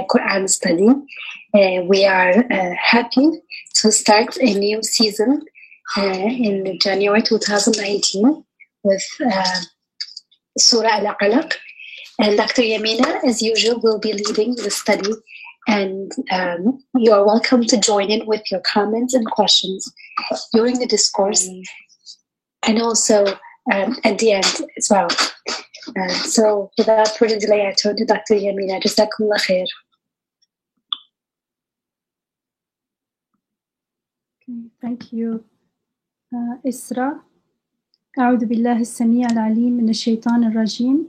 Quran study. We are happy to start a new season in January 2019 with Surah Al-Alaq. And Dr. Yamina, as usual, will be leading the study. And you are welcome to join in with your comments and questions during the discourse and also at the end as well. So without further delay, I turn to Dr. Yamina. Jazakumullah khair. Thank you, Isra. أعوذ بالله السميع العليم من الشيطان الرجيم.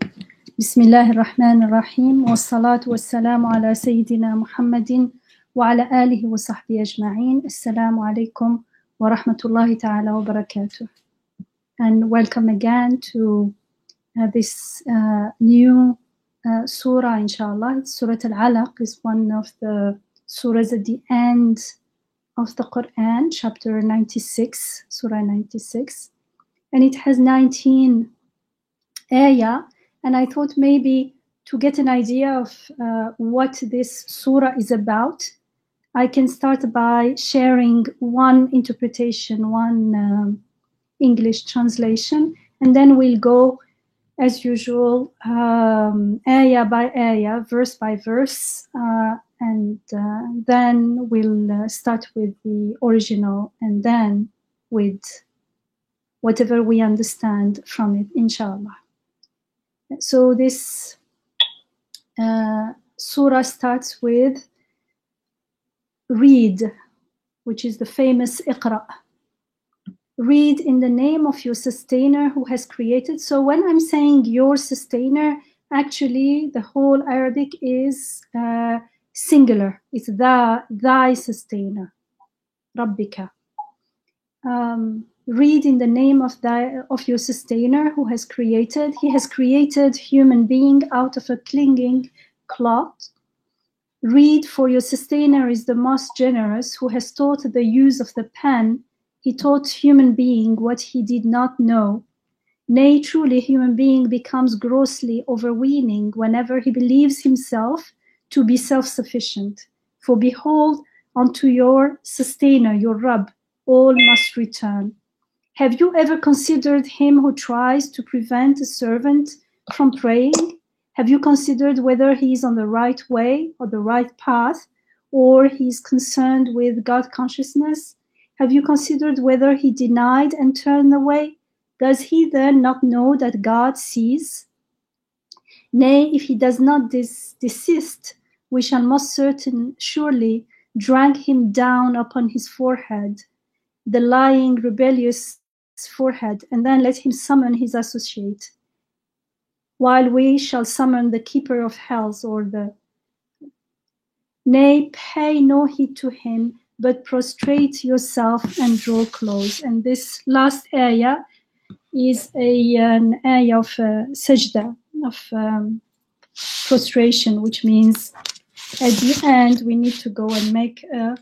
بسم الله الرحمن الرحيم والصلاة والسلام على سيدنا محمد وعلى آله وصحبه أجمعين. السلام عليكم ورحمة الله تعالى وبركاته. And welcome again to this new surah, inshallah. Surah Al-Alaq is one of the surahs at the end of the Quran, chapter 96, surah 96. And it has 19 ayah. And I thought maybe to get an idea of what this surah is about, I can start by sharing one interpretation, one English translation, and then we'll go, as usual, ayah by ayah, verse by verse, and then we'll start with the original and then with whatever we understand from it, inshallah. So this surah starts with read, which is the famous Iqra. Read in the name of your sustainer who has created. So when I'm saying your sustainer, actually the whole Arabic is singular. It's thy sustainer, Rabbika. Read in the name of your sustainer who has created. He has created human being out of a clinging cloth. Read, for your sustainer is the most generous, who has taught the use of the pen. He taught human being what he did not know. Nay, truly, human being becomes grossly overweening whenever he believes himself to be self-sufficient. For behold, unto your sustainer, your Rabb, all must return. Have you ever considered him who tries to prevent a servant from praying? Have you considered whether he is on the right way or the right path, or he is concerned with God consciousness? Have you considered whether he denied and turned away? Does he then not know that God sees? Nay, if he does not desist, we shall most surely drag him down upon his forehead, the lying, rebellious forehead, and then let him summon his associate, while we shall summon the keeper of hells, or the... Nay, pay no heed to him, but prostrate yourself and draw close. And this last ayah is an ayah of sajda, of prostration, which means at the end we need to go and make a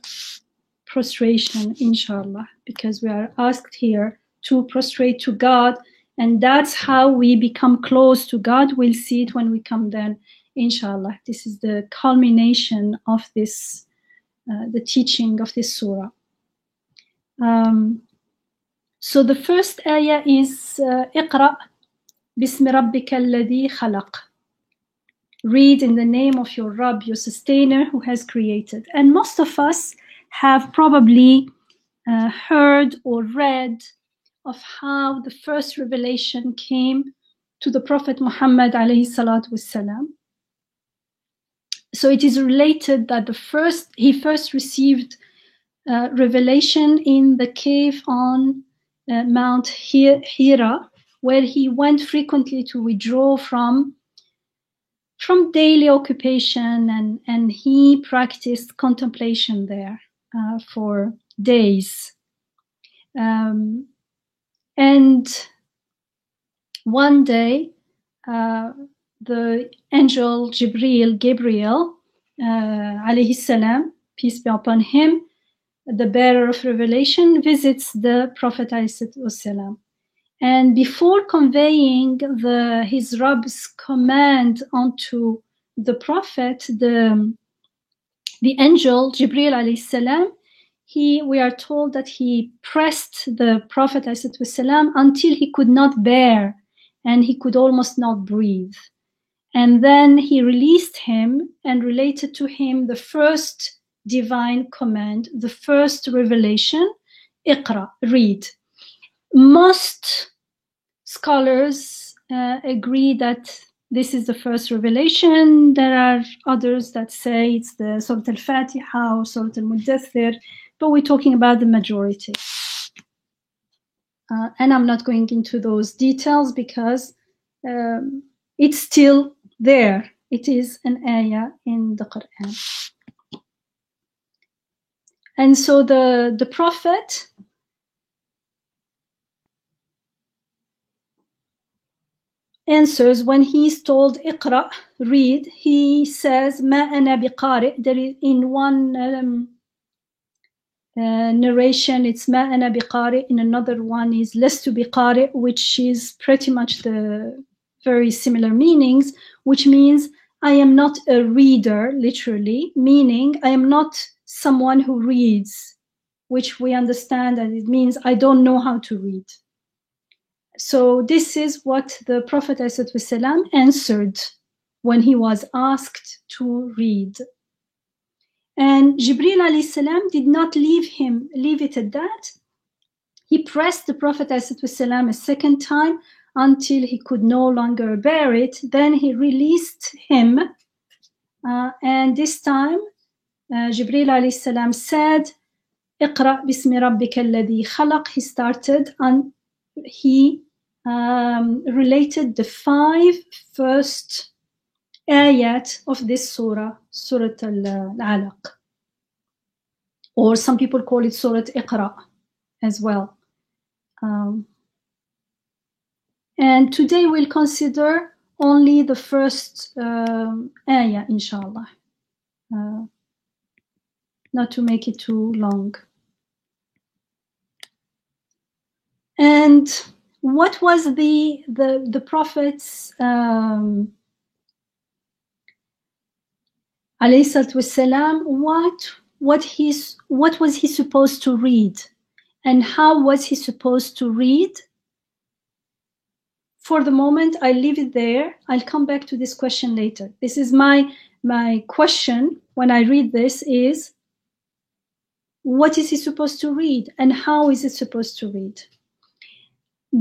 prostration, inshallah, because we are asked here to prostrate to God, and that's how we become close to God. We'll see it when we come then, inshallah. This is the culmination of this, the teaching of this surah. So the first ayah is Iqra Bismi Rabbika alladhi khalaq. Read in the name of your Rabb, your sustainer who has created. And most of us have probably heard or read of how the first revelation came to the Prophet Muhammad alayhi salatu wassalam. So it is related that he first received revelation in the cave on Mount Hira, where he went frequently to withdraw from daily occupation, and he practiced contemplation there for days. And one day, the angel Gabriel, alayhi salam, peace be upon him, the bearer of revelation, visits the Prophet alayhi salam. And before conveying his Rabb's command onto the Prophet, the the angel Jibril alayhi salam, we are told that he pressed the Prophet ﷺ until he could not bear and he could almost not breathe. And then he released him and related to him the first divine command, the first revelation, Iqra, read. Most scholars agree that this is the first revelation. There are others that say it's the Surah Al-Fatiha or Surah Al-Muddathir, but we're talking about the majority. And I'm not going into those details because it's still there. It is an ayah in the Quran. And so the Prophet answers when he's told Iqra, read, he says Ma ana biqari. There is in one narration it's Ma ana biqari, in another one is Lastu biqari, which is pretty much the very similar meanings, which means I am not a reader, literally, meaning I am not someone who reads, which we understand that it means I don't know how to read. So this is what the Prophet ﷺ answered when he was asked to read. And Jibril ﷺ did not leave it at that. He pressed the Prophet ﷺ a second time until he could no longer bear it. Then he released him. And this time, Jibril ﷺ said, Iqra bismi rabbika alladhi khalaq. He started and he related the 5 first ayat of this surah, Surah Al-Alaq. Or some people call it Surah Iqra as well. And today we'll consider only the first ayah, inshallah. Not to make it too long. And what was the Prophet's alayhi salatu wassalam, what was he supposed to read? And how was he supposed to read? For the moment, I leave it there. I'll come back to this question later. This is my question when I read this is, what is he supposed to read? And how is it supposed to read?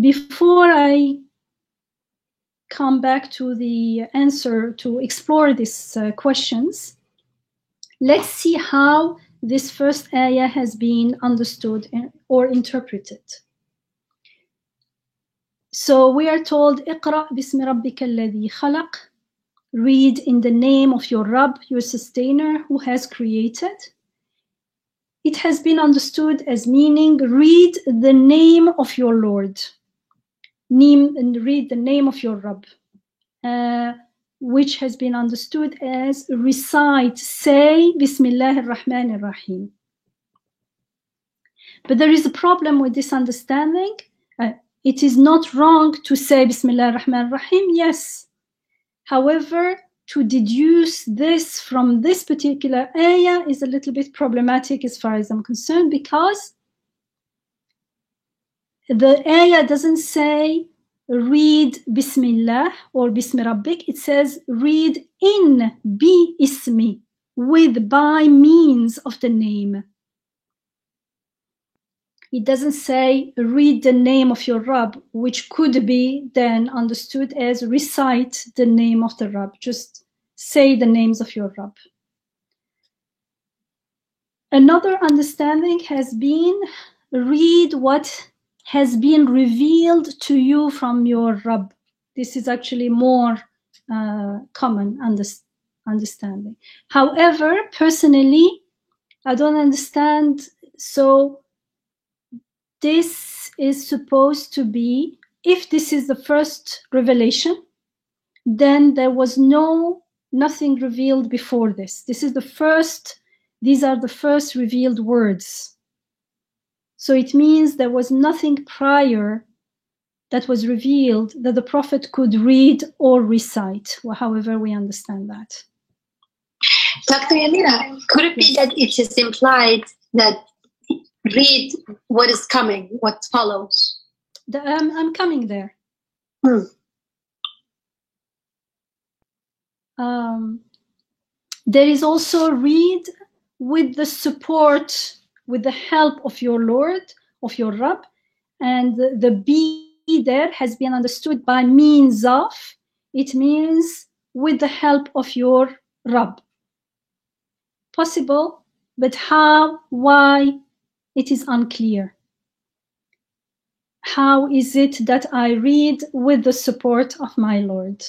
Before I come back to the answer to explore these questions, let's see how this first ayah has been understood or interpreted. So we are told, Iqra bismi rabbika alladhi khalaq. Read in the name of your Rabb, your sustainer, who has created. It has been understood as meaning, read the name of your Lord. Read the name of your Rabb, which has been understood as recite, say Bismillah ar-Rahman ar-Rahim. But there is a problem with this understanding. It is not wrong to say Bismillah ar-Rahman ar-Rahim, yes. However, to deduce this from this particular ayah is a little bit problematic as far as I'm concerned, because the ayah doesn't say read Bismillah or Bismi Rabbik. It says read in bi ismi, with, by means of the name. It doesn't say read the name of your Rabb, which could be then understood as recite the name of the Rabb. Just say the names of your Rabb. Another understanding has been read what has been revealed to you from your Rabb. This is actually more common understanding. However, personally, I don't understand. So this is supposed to be, if this is the first revelation, then there was nothing revealed before this. These are the first revealed words. So it means there was nothing prior that was revealed that the Prophet could read or recite, however we understand that. Dr. Yamina, could it be that it is implied that read what is coming, what follows? I'm coming there. There is also read with the support, with the help of your Lord, of your Rabb, and the be there has been understood by means of. It means with the help of your Rabb. Possible, but how, why, it is unclear. How is it that I read with the support of my Lord?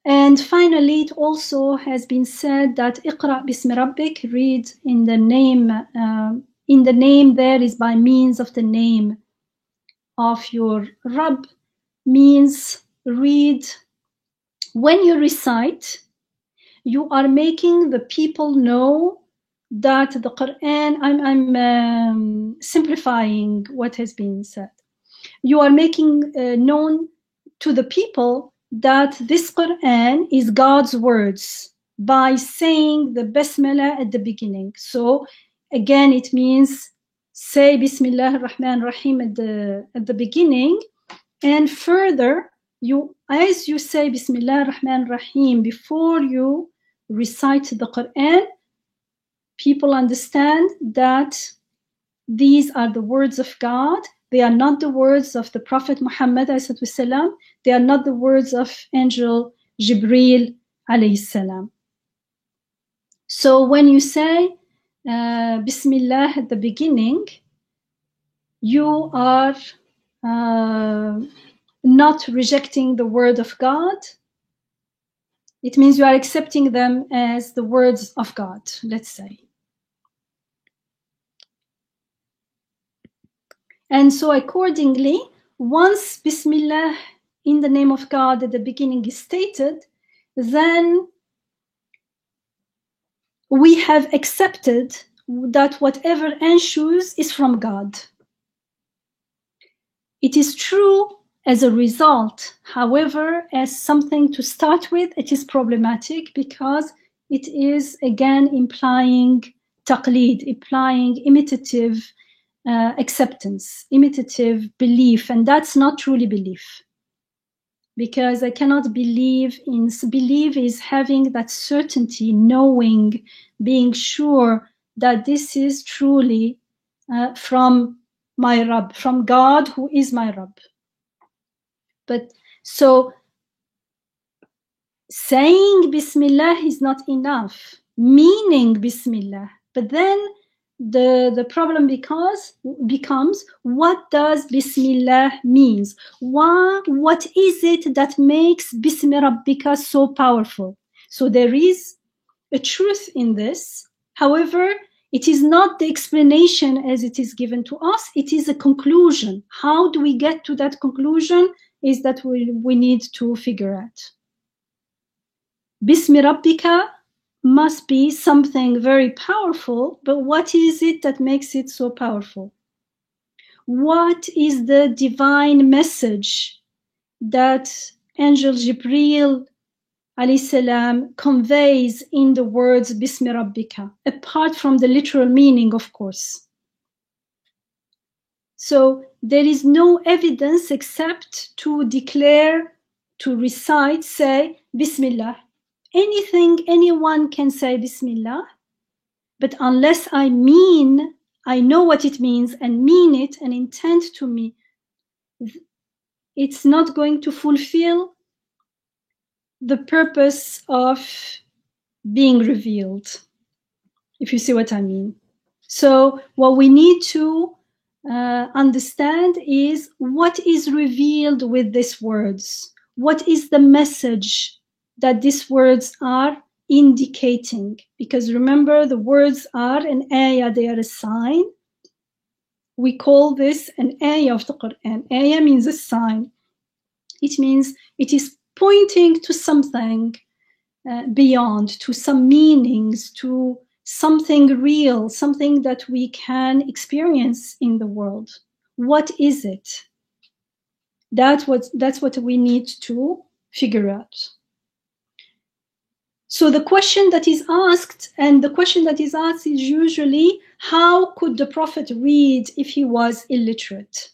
And finally, it also has been said that Iqra bismi rabbik, read in the name there is by means of the name of your Rabb, means read. When you recite, you are making the people know that the Quran, I'm simplifying what has been said. You are making known to the people that this Quran is God's words by saying the Basmala at the beginning. So again, it means say Bismillah ar-Rahman ar-Rahim at the beginning, and further, as you say Bismillah ar-Rahman ar-Rahim before you recite the Quran, people understand that these are the words of God. They are not the words of the Prophet Muhammad ﷺ. They are not the words of Angel Jibreel ﷺ. So when you say Bismillah at the beginning, you are not rejecting the word of God. It means you are accepting them as the words of God, let's say. And so accordingly, once Bismillah in the name of God at the beginning is stated, then we have accepted that whatever ensues is from God. It is true as a result. However, as something to start with, it is problematic because it is again implying taqlid, implying imitative acceptance, imitative belief, and that's not truly belief. Because I cannot believe in, believe is having that certainty, knowing, being sure that this is truly from my Rabb, from God who is my Rabb. But so saying Bismillah is not enough, meaning Bismillah, but then the problem becomes what does Bismillah means? What is it that makes Bismi Rabbika so powerful? So there is a truth in this. However, it is not the explanation as it is given to us. It is a conclusion. How do we get to that conclusion is that we need to figure out. Bismi Rabbika must be something very powerful, but what is it that makes it so powerful? What is the divine message that Angel Jibreel alayhi salam conveys in the words Bismi Rabbika, apart from the literal meaning, of course? So there is no evidence except to declare, to recite, say Bismillah. Anything, anyone can say Bismillah, but unless I know what it means and mean it and intend to me, it's not going to fulfill the purpose of being revealed, if you see what I mean. So what we need to understand is what is revealed with these words. What is the message that these words are indicating? Because remember, the words are an ayah, they are a sign. We call this an ayah of the Quran. Ayah means a sign. It means it is pointing to something beyond, to some meanings, to something real, something that we can experience in the world. What is it? That's what we need to figure out. So the question that is asked, is usually, how could the Prophet read if he was illiterate?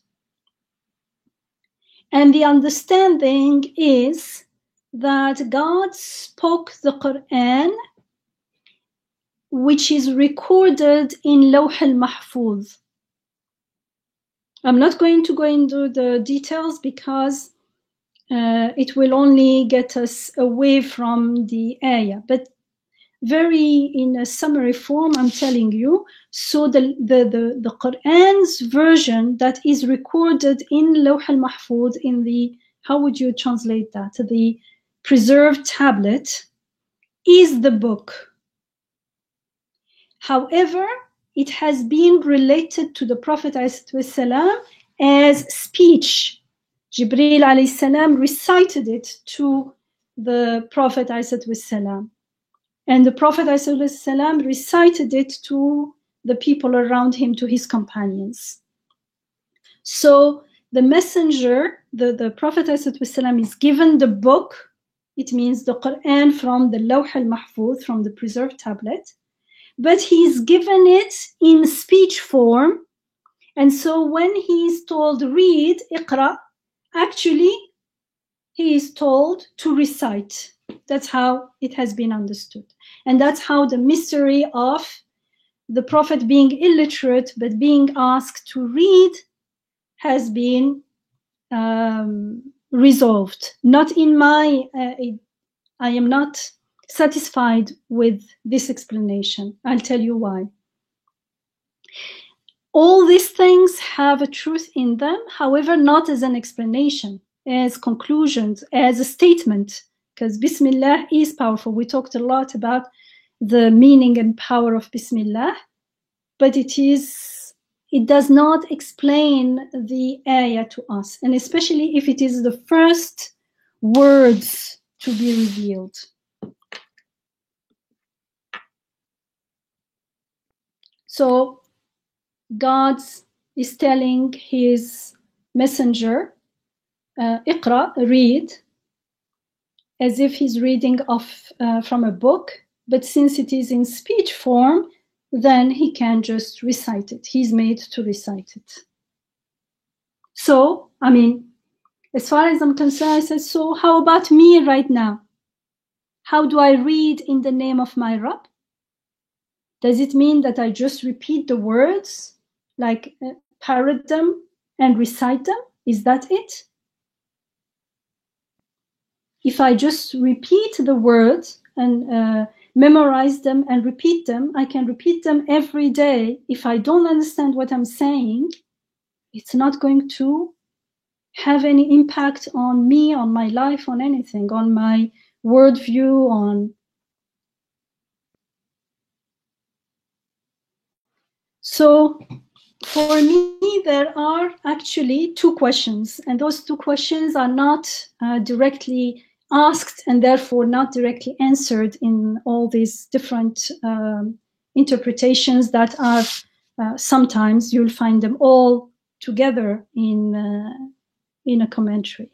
And the understanding is that God spoke the Quran, which is recorded in Lawh al-Mahfuz. I'm not going to go into the details because it will only get us away from the ayah. But very in a summary form, I'm telling you. So the Quran's version that is recorded in Lawh al-Mahfuz, in the, how would you translate that? The preserved tablet, is the book. However, it has been related to the Prophet ﷺ as speech. Jibreel alayhi salam recited it to the Prophet ﷺ. And the Prophet ﷺ recited it to the people around him, to his companions. So the messenger, the Prophet ﷺ, is given the book. It means the Quran from the Lawh al-Mahfuz, from the preserved tablet. But he is given it in speech form. And so when he is told, read, iqra, actually he is told to recite. That's how it has been understood. And that's how the mystery of the Prophet being illiterate but being asked to read has been resolved. Not in my, I am not satisfied with this explanation. I'll tell you why. All these things have a truth in them, however, not as an explanation, as conclusions, as a statement, because Bismillah is powerful. We talked a lot about the meaning and power of Bismillah, but it does not explain the ayah to us, and especially if it is the first words to be revealed. So God is telling his messenger, Iqra, read, as if he's reading from a book, but since it is in speech form, then he can just recite it. He's made to recite it. So, I mean, as far as I'm concerned, I said, so how about me right now? How do I read in the name of my Rabb? Does it mean that I just repeat the words, like parrot them and recite them? Is that it? If I just repeat the words and memorize them and repeat them, I can repeat them every day. If I don't understand what I'm saying, it's not going to have any impact on me, on my life, on anything, on my worldview, on... So for me, there are actually two questions, and those two questions are not directly asked and therefore not directly answered in all these different interpretations that are sometimes you'll find them all together in a commentary.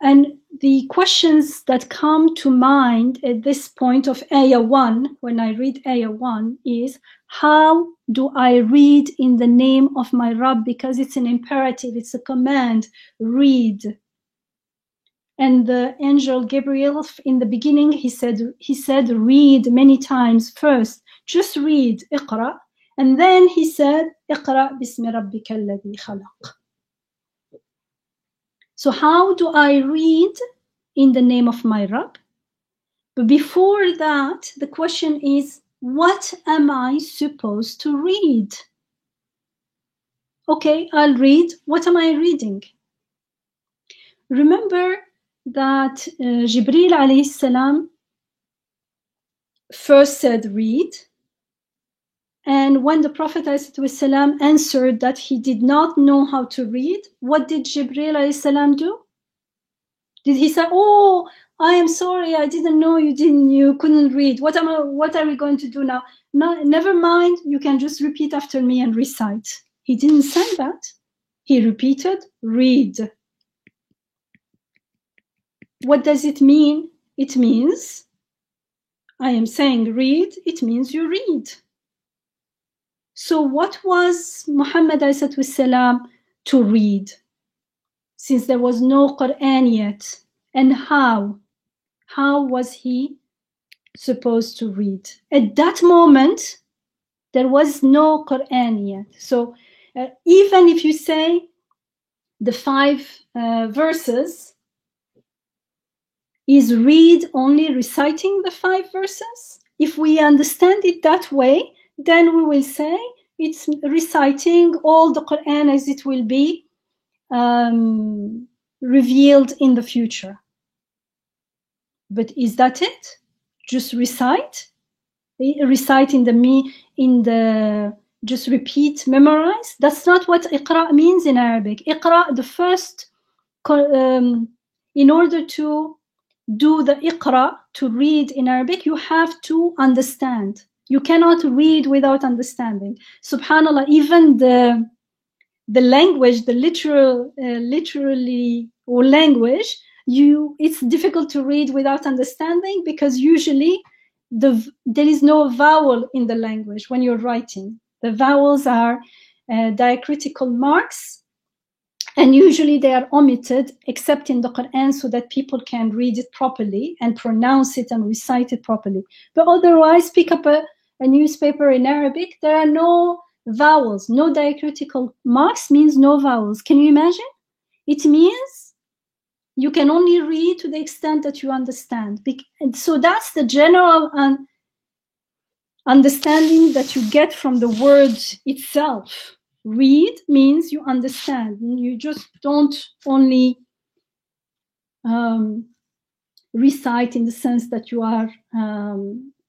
And the questions that come to mind at this point of Ayah 1, when I read Ayah 1, is how do I read in the name of my Rabb? Because it's an imperative, it's a command, read. And the angel Gabriel, in the beginning, he said read many times first, just read, Iqra. And then he said, Iqra bismi rabbika alladhi khalaq. So how do I read in the name of my Rabb? But before that, the question is, what am I supposed to read? Okay, I'll read. What am I reading? Remember that Jibreel alayhi salam first said read. And when the Prophet ﷺ answered that he did not know how to read, what did Jibreel ﷺ do? Did he say, oh, I am sorry, I didn't know you couldn't read. What are we going to do now? No, never mind, you can just repeat after me and recite. He didn't say that. He repeated, read. what does it mean? It means, I am saying read, it means you read. So what was Muhammad ﷺ to read, since there was no Quran yet? And how was he supposed to read? At that moment, there was no Quran yet. So even if you say the 5 verses, is read only reciting the 5 verses? If we understand it that way, then we will say it's reciting all the Quran as it will be revealed in the future. But is that it? Just recite? Recite just repeat, memorize? That's not what Iqra means in Arabic. Iqra, the first, in order to do the Iqra, to read in Arabic, you have to understand. You cannot read without understanding. Subhanallah, even the language, the literally or language, it's difficult to read without understanding, because usually there is no vowel in the language when you're writing. The vowels are diacritical marks, and usually they are omitted except in the Quran so that people can read it properly and pronounce it and recite it properly. But otherwise, pick up a newspaper in Arabic, there are no vowels. No diacritical marks means no vowels. Can you imagine? It means you can only read to the extent that you understand. And so that's the general understanding that you get from the word itself. Read means you understand. You just don't only recite in the sense that you are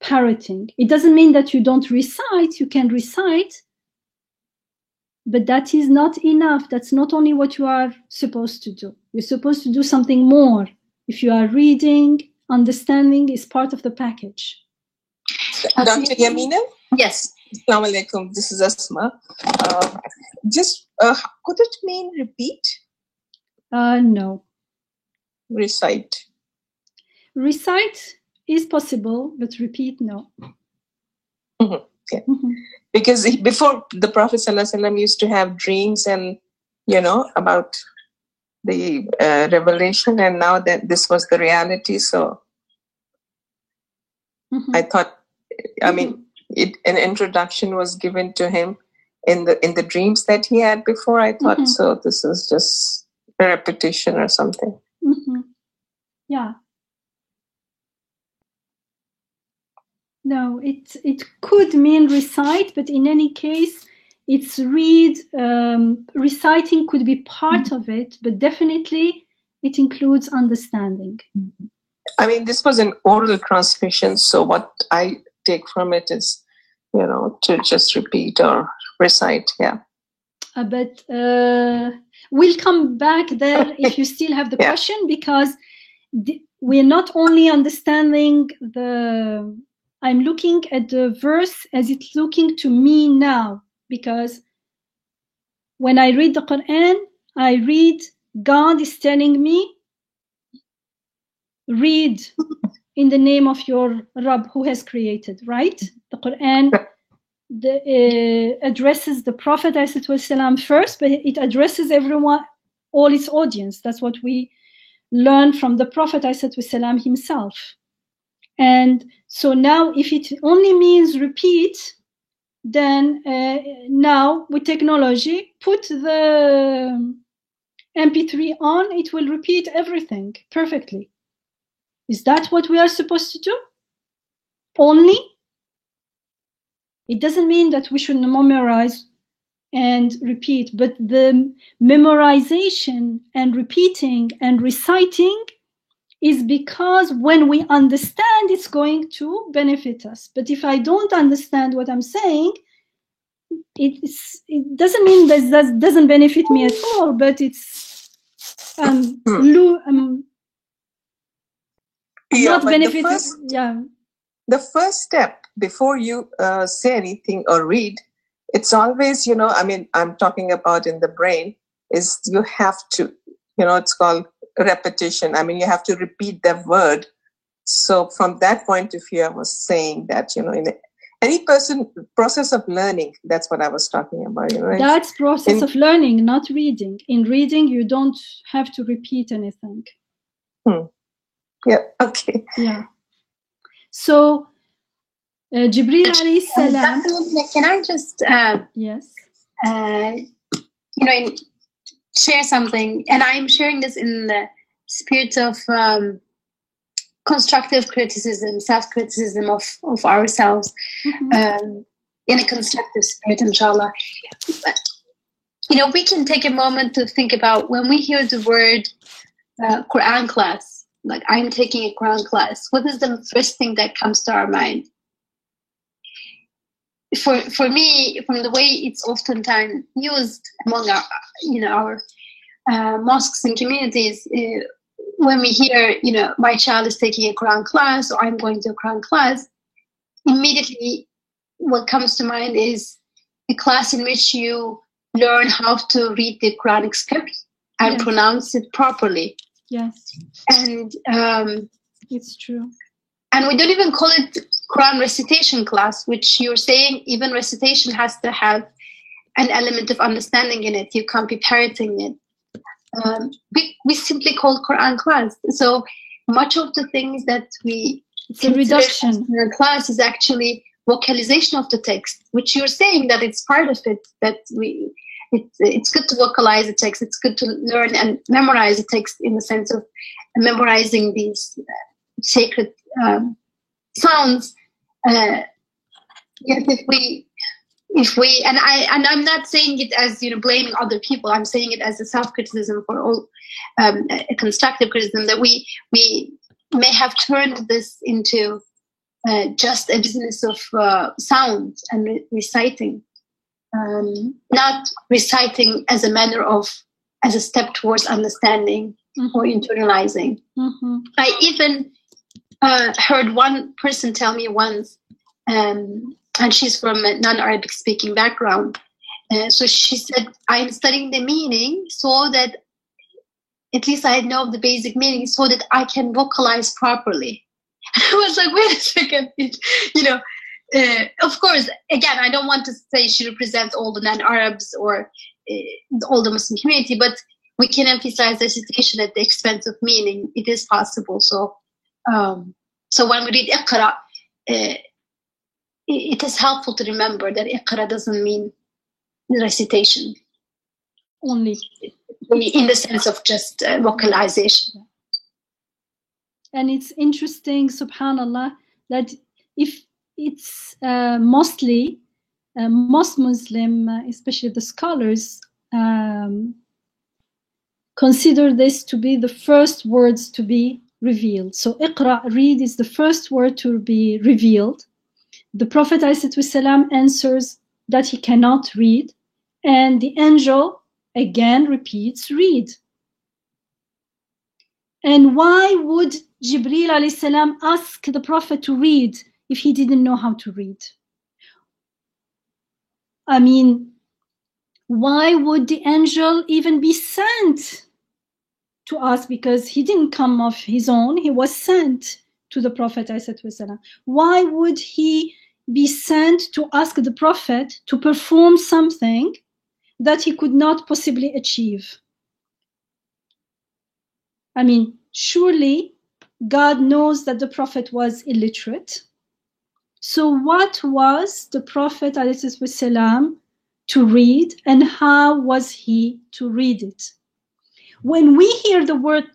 parroting. It doesn't mean that you don't recite. You can recite, but that is not enough. That's not only what you are supposed to do. You're supposed to do something more. If you are reading, understanding is part of the package. Dr. Yamina? Yes. Assalamu alaikum. This is Asma. Could it mean repeat? No. Recite. Recite is possible, but repeat, no. Mm-hmm. Yeah. Mm-hmm. Because before, the Prophet ﷺ used to have dreams and, about the revelation, and now that this was the reality. So I thought, an introduction was given to him in the dreams that he had before. I thought, so this is just a repetition or something. Yeah. No, it could mean recite, but in any case, it's read. Reciting could be part of it, but definitely it includes understanding. This was an oral transmission, so what I take from it is, to just repeat or recite, yeah. But we'll come back there if you still have the question, because we're not only understanding I'm looking at the verse as it's looking to me now, because when I read the Quran, I read God is telling me, read in the name of your Rabb who has created, right? The Quran addresses the Prophet ﷺ first, but it addresses everyone, all its audience. That's what we learn from the Prophet ﷺ himself. And so now if it only means repeat, then now with technology, put the MP3 on, it will repeat everything perfectly. Is that what we are supposed to do? Only? It doesn't mean that we should memorize and repeat, but the memorization and repeating and reciting is because when we understand, it's going to benefit us. But if I don't understand what I'm saying, it doesn't mean that doesn't benefit me at all, but it's not benefiting. The first step before you say anything or read, it's always, I'm talking about in the brain, is you have to, it's called repetition. I mean, you have to repeat the word. So from that point of view, I was saying that, you know, in any process of learning, that's what I was talking about. You know, that's process of learning, not reading. In reading, you don't have to repeat anything. Yeah, okay. Yeah. So, Jibreel alayhi salam. Can I just yes, you know, share something? And I'm sharing this in the spirit of constructive criticism, self-criticism of ourselves, in a constructive spirit, inshallah. But, you know, we can take a moment to think about when we hear the word Quran class, like I'm taking a Quran class, what is the first thing that comes to our mind? For me, from the way it's oftentimes used among our, you know, our mosques and communities, when we hear, you know, my child is taking a Quran class or I'm going to a Quran class, immediately what comes to mind is a class in which you learn how to read the Quranic script and pronounce it properly. Yes. And it's true. And we don't even call it Quran recitation class, which you're saying even recitation has to have an element of understanding in it. You can't be parroting it. We simply call Quran class. So much of the things that we it's a reduction in a class is actually vocalization of the text, which you're saying that it's part of it, that it's good to vocalize the text. It's good to learn and memorize the text in the sense of memorizing these sacred sounds. Yet if we and I'm not saying it as, you know, blaming other people. I'm saying it as a self-criticism for all, a constructive criticism, that we may have turned this into just a business of sound and reciting, not reciting as a manner of, as a step towards understanding or internalizing. I even heard one person tell me once, and she's from a non-Arabic speaking background. So she said, I'm studying the meaning so that at least I know the basic meaning so that I can vocalize properly. I was like, wait a second, you know, of course, again, I don't want to say she represents all the non-Arabs or all the Muslim community, but we can emphasize recitation at the expense of meaning. It is possible. So, so when we read Iqra, it is helpful to remember that Iqra doesn't mean recitation only, in the sense of just vocalization. And it's interesting, subhanallah, that if it's mostly most Muslim, especially the scholars, consider this to be the first words to be revealed. So Iqra, read, is the first word to be revealed. The Prophet ﷺ answers that he cannot read, and the angel again repeats, read. And why would Jibreel ﷺ ask the Prophet to read if he didn't know how to read? I mean, why would the angel even be sent to us? Because he didn't come of his own, he was sent to the Prophet ﷺ. Why would he be sent to ask the Prophet to perform something that he could not possibly achieve? I mean, surely God knows that the Prophet was illiterate. So what was the Prophet ﷺ to read, and how was he to read it? When we hear the word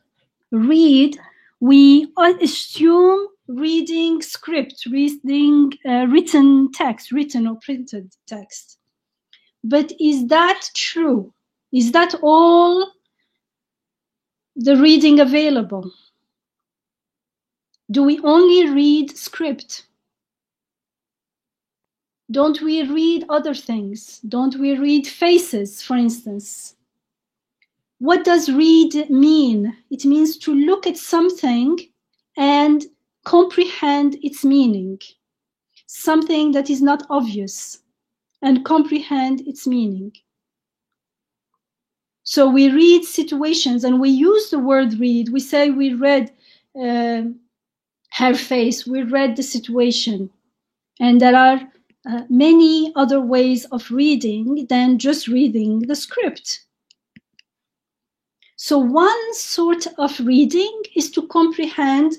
read, we assume reading script, reading written text, written or printed text. But is that true? Is that all the reading available? Do we only read script? Don't we read other things? Don't we read faces, for instance? What does read mean? It means to look at something and comprehend its meaning. Something that is not obvious, and comprehend its meaning. So we read situations, and we use the word read. We say we read her face, we read the situation. And there are many other ways of reading than just reading the script. So one sort of reading is to comprehend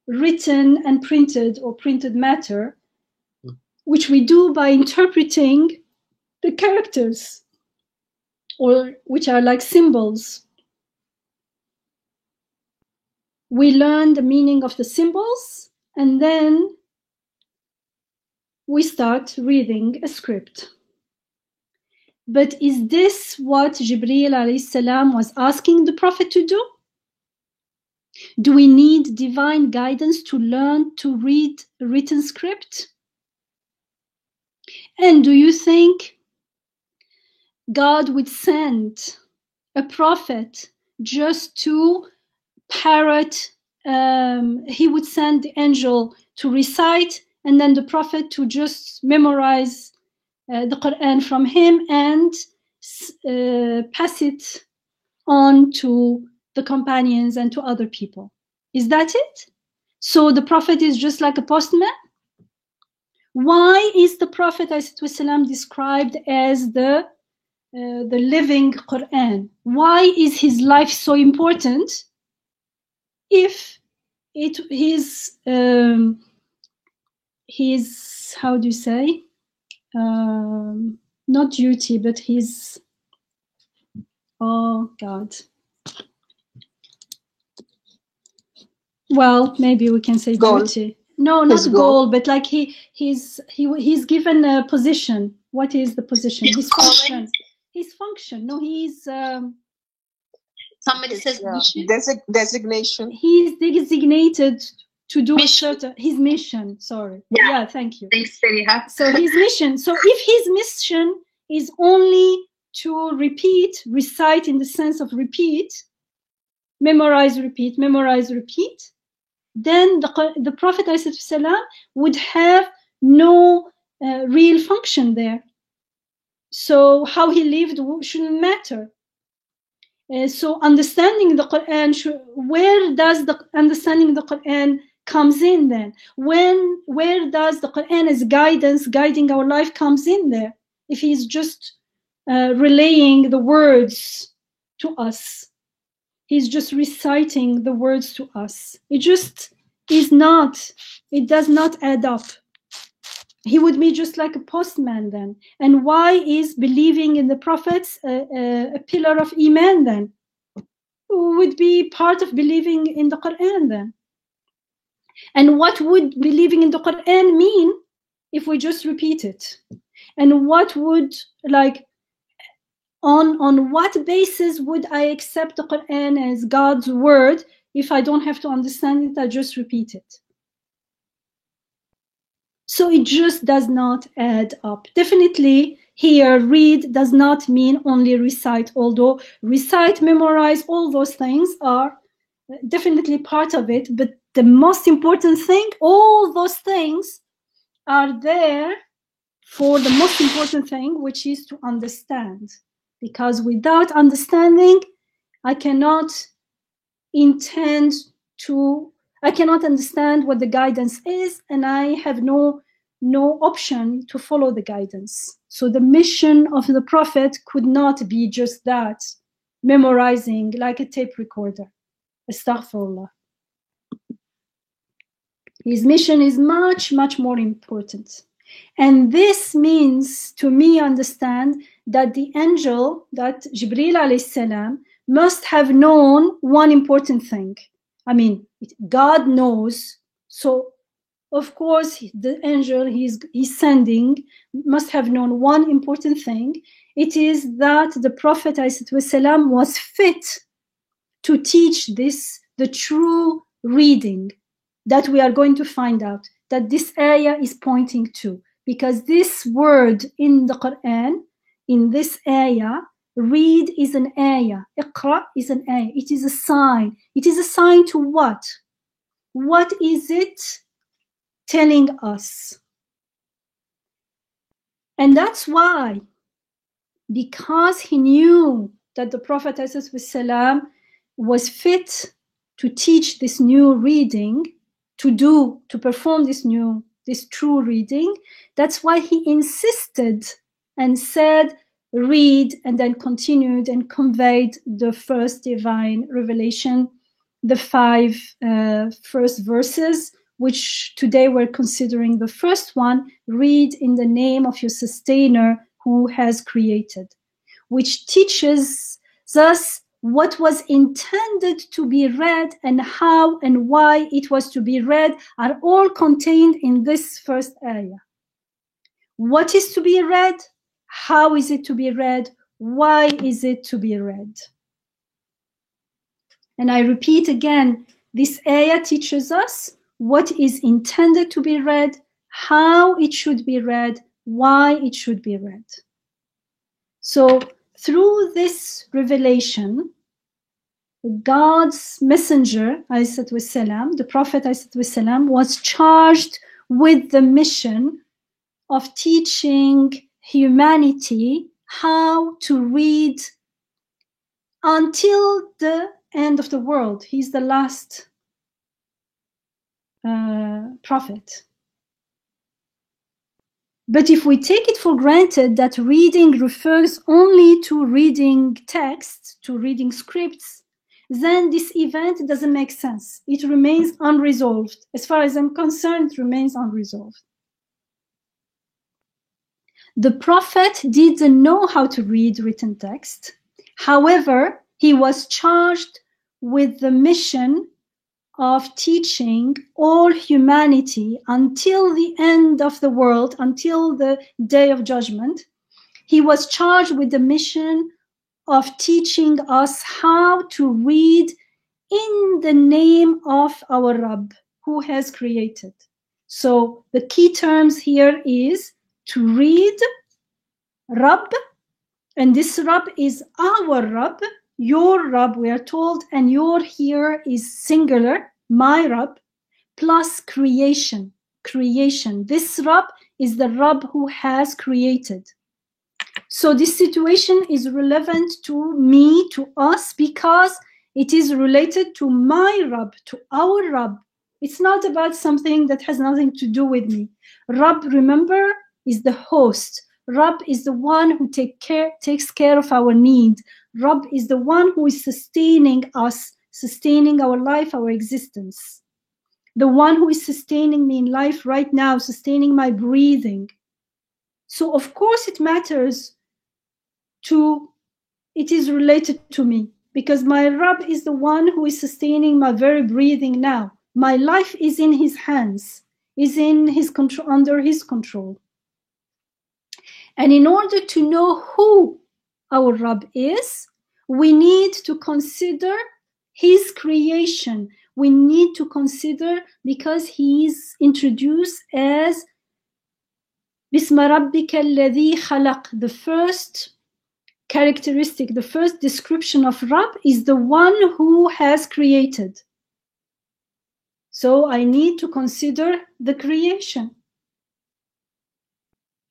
written and printed or printed matter, which we do by interpreting the characters, or which are like symbols. We learn the meaning of the symbols, and then we start reading a script. But is this what Jibreel alayhi salam was asking the Prophet to do? Do we need divine guidance to learn to read a written script? And do you think God would send a prophet just to parrot? He would send the angel to recite, and then the prophet to just memorize the Quran from him and pass it on to the companions and to other people. Is that it? So the prophet is just like a postman? Why is the Prophet ﷺ described as the living Quran? Why is his life so important if his how do you say, not duty, but his, oh God, well, maybe we can say goal. duty. No, not goal, but like he's given a position. What is the position? His function. His function. No, he's somebody says mission. Designation. He's designated to do his mission. Sorry. Yeah, thank you. Thanks, Fariha. So his mission. So if his mission is only to recite in the sense of repeat, memorize, repeat, then the Prophet ﷺ would have no real function there. So how he lived shouldn't matter. So understanding the Quran, where does the understanding the Quran comes in then? Where does the Quran as guidance, guiding our life comes in there? If he's just relaying the words to us. He's just reciting the words to us. It just is not, it does not add up. He would be just like a postman then. And why is believing in the prophets a pillar of Iman then? Would be part of believing in the Quran then. And what would believing in the Quran mean if we just repeat it? And what would, like, on what basis would I accept the Quran as God's word if I don't have to understand it, I just repeat it? So it just does not add up. Definitely here, read does not mean only recite, although recite, memorize, all those things are definitely part of it. But the most important thing, all those things are there for the most important thing, which is to understand. Because without understanding, I cannot understand what the guidance is, and I have no option to follow the guidance. So the mission of the Prophet could not be just that, memorizing like a tape recorder. Astaghfirullah. His mission is much, much more important. And this means, to me, understand that the angel, that Jibreel alayhi salam, must have known one important thing. I mean, God knows, so of course the angel he's sending must have known one important thing. It is that the Prophet ﷺ was fit to teach this, the true reading that we are going to find out, that this ayah is pointing to. Because this word in the Quran, in this ayah, read is an ayah, iqra is an ayah, it is a sign. It is a sign to what? What is it telling us? And that's why, because he knew that the Prophet ﷺ was fit to teach this new reading, to perform this true reading. That's why he insisted and said, read, and then continued and conveyed the first divine revelation, the 5 first verses, which today we're considering the first one, read in the name of your sustainer who has created, which teaches us what was intended to be read and how and why it was to be read are all contained in this first ayah. What is to be read? How is it to be read? Why is it to be read? And I repeat again, this ayah teaches us what is intended to be read, how it should be read, why it should be read. So through this revelation, God's messenger, ﷺ, the Prophet ﷺ, was charged with the mission of teaching humanity how to read until the end of the world. He's the last prophet. But if we take it for granted that reading refers only to reading texts, to reading scripts, then this event doesn't make sense. It remains unresolved. As far as I'm concerned, it remains unresolved. The Prophet didn't know how to read written text. However, he was charged with the mission of teaching all humanity until the end of the world, until the day of judgment. He was charged with the mission of teaching us how to read in the name of our Rabb, who has created. So the key terms here is to read Rabb, and this Rabb is our Rabb, your Rabb, we are told, and your here is singular, my Rabb, plus creation. This Rabb is the Rabb who has created. So this situation is relevant to me, to us, because it is related to my Rabb, to our Rabb. It's not about something that has nothing to do with me. Rabb, remember, is the host. Rabb is the one who takes care of our need. Rabb is the one who is sustaining us, sustaining our life, our existence. The one who is sustaining me in life right now, sustaining my breathing. So of course it matters it is related to me, because my Rabb is the one who is sustaining my very breathing now. My life is in his hands, is in his control, under his control. And in order to know who our Rabb is, we need to consider his creation. We need to consider, because he is introduced as Bisma Rabbika alladhi khalaq. The first characteristic, the first description of Rabb is the one who has created. So I need to consider the creation.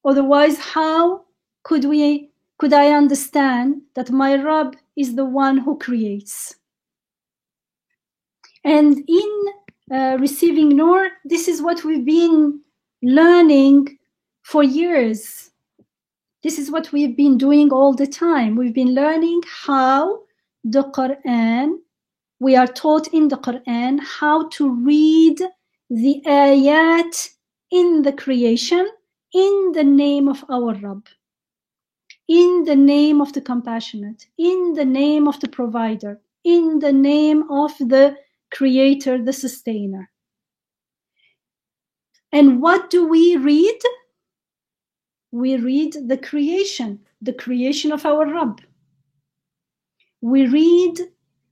Otherwise, how could I understand that my Rabb is the one who creates? And in Receiving Nur, this is what we've been learning for years. This is what we've been doing all the time. We've been learning how the Quran, we are taught in the Quran how to read the ayat in the creation in the name of our Rabb, in the name of the compassionate, in the name of the provider, in the name of the creator, the sustainer. And what do we read? We read the creation of our Rabb. We read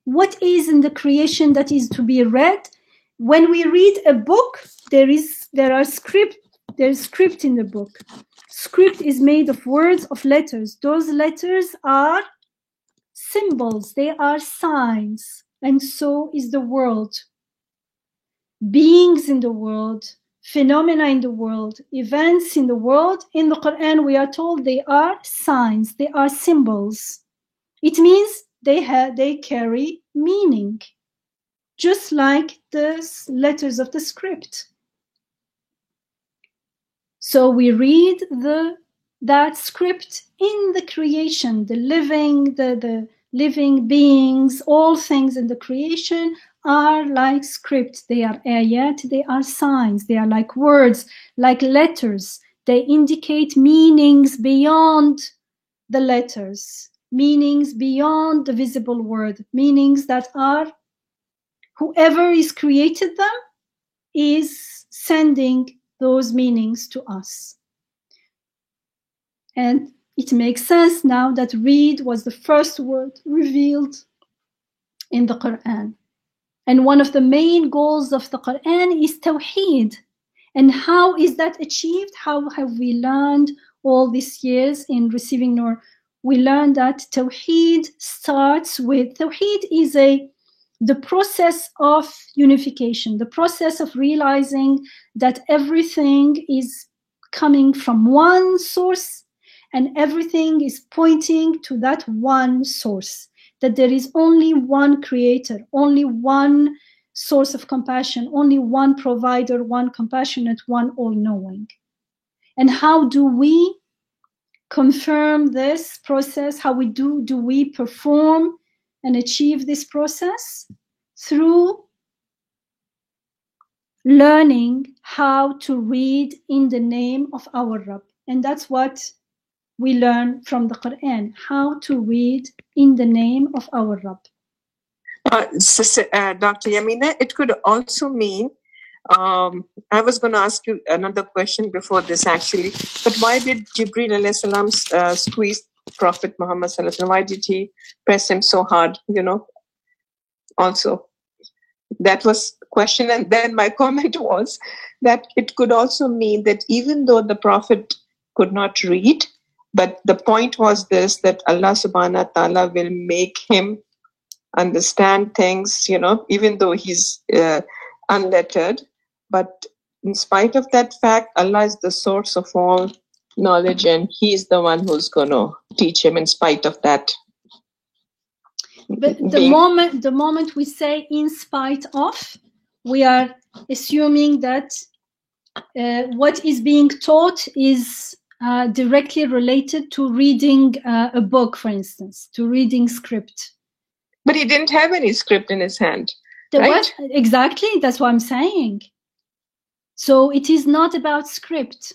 what is in the creation that is to be read. When we read a book, there is script in the book. Script is made of words, of letters. Those letters are symbols, they are signs, and so is the world. Beings in the world, phenomena in the world, events in the world, in the Quran we are told they are signs, they are symbols. It means they carry meaning, just like the letters of the script. So we read that script in the creation, the living beings, all things in the creation are like script. They are ayat, they are signs, they are like words, like letters. They indicate meanings beyond the letters, meanings beyond the visible word, meanings that are, whoever is created them is sending those meanings to us. And it makes sense now that read was the first word revealed in the Quran. And one of the main goals of the Quran is Tawheed. And how is that achieved? How have we learned all these years in receiving Nur? We learned that Tawheed starts with, Tawheed is the process of unification, the process of realizing that everything is coming from one source and everything is pointing to that one source, that there is only one creator, only one source of compassion, only one provider, one compassionate, one all-knowing. And how do we confirm this process? How do we perform and achieve this process? Through learning how to read in the name of our Rabb. And that's what we learn from the Quran, how to read in the name of our Rabb. Dr. Yamina, it could also mean, I was going to ask you another question before this actually, but why did Jibreel alayhi salam squeeze Prophet Muhammad sallallahu alaihi wasallam? Why did he press him so hard, also? That was the question. And then my comment was that it could also mean that even though the Prophet could not read, but the point was this, that Allah subhanahu wa ta'ala will make him understand things, even though he's unlettered. But in spite of that fact, Allah is the source of all knowledge and he is the one who's going to teach him in spite of that. But the moment we say in spite of, we are assuming that what is being taught is directly related to reading a book, for instance, to reading script. But he didn't have any script in his hand, right? What? Exactly, that's what I'm saying. So it is not about script.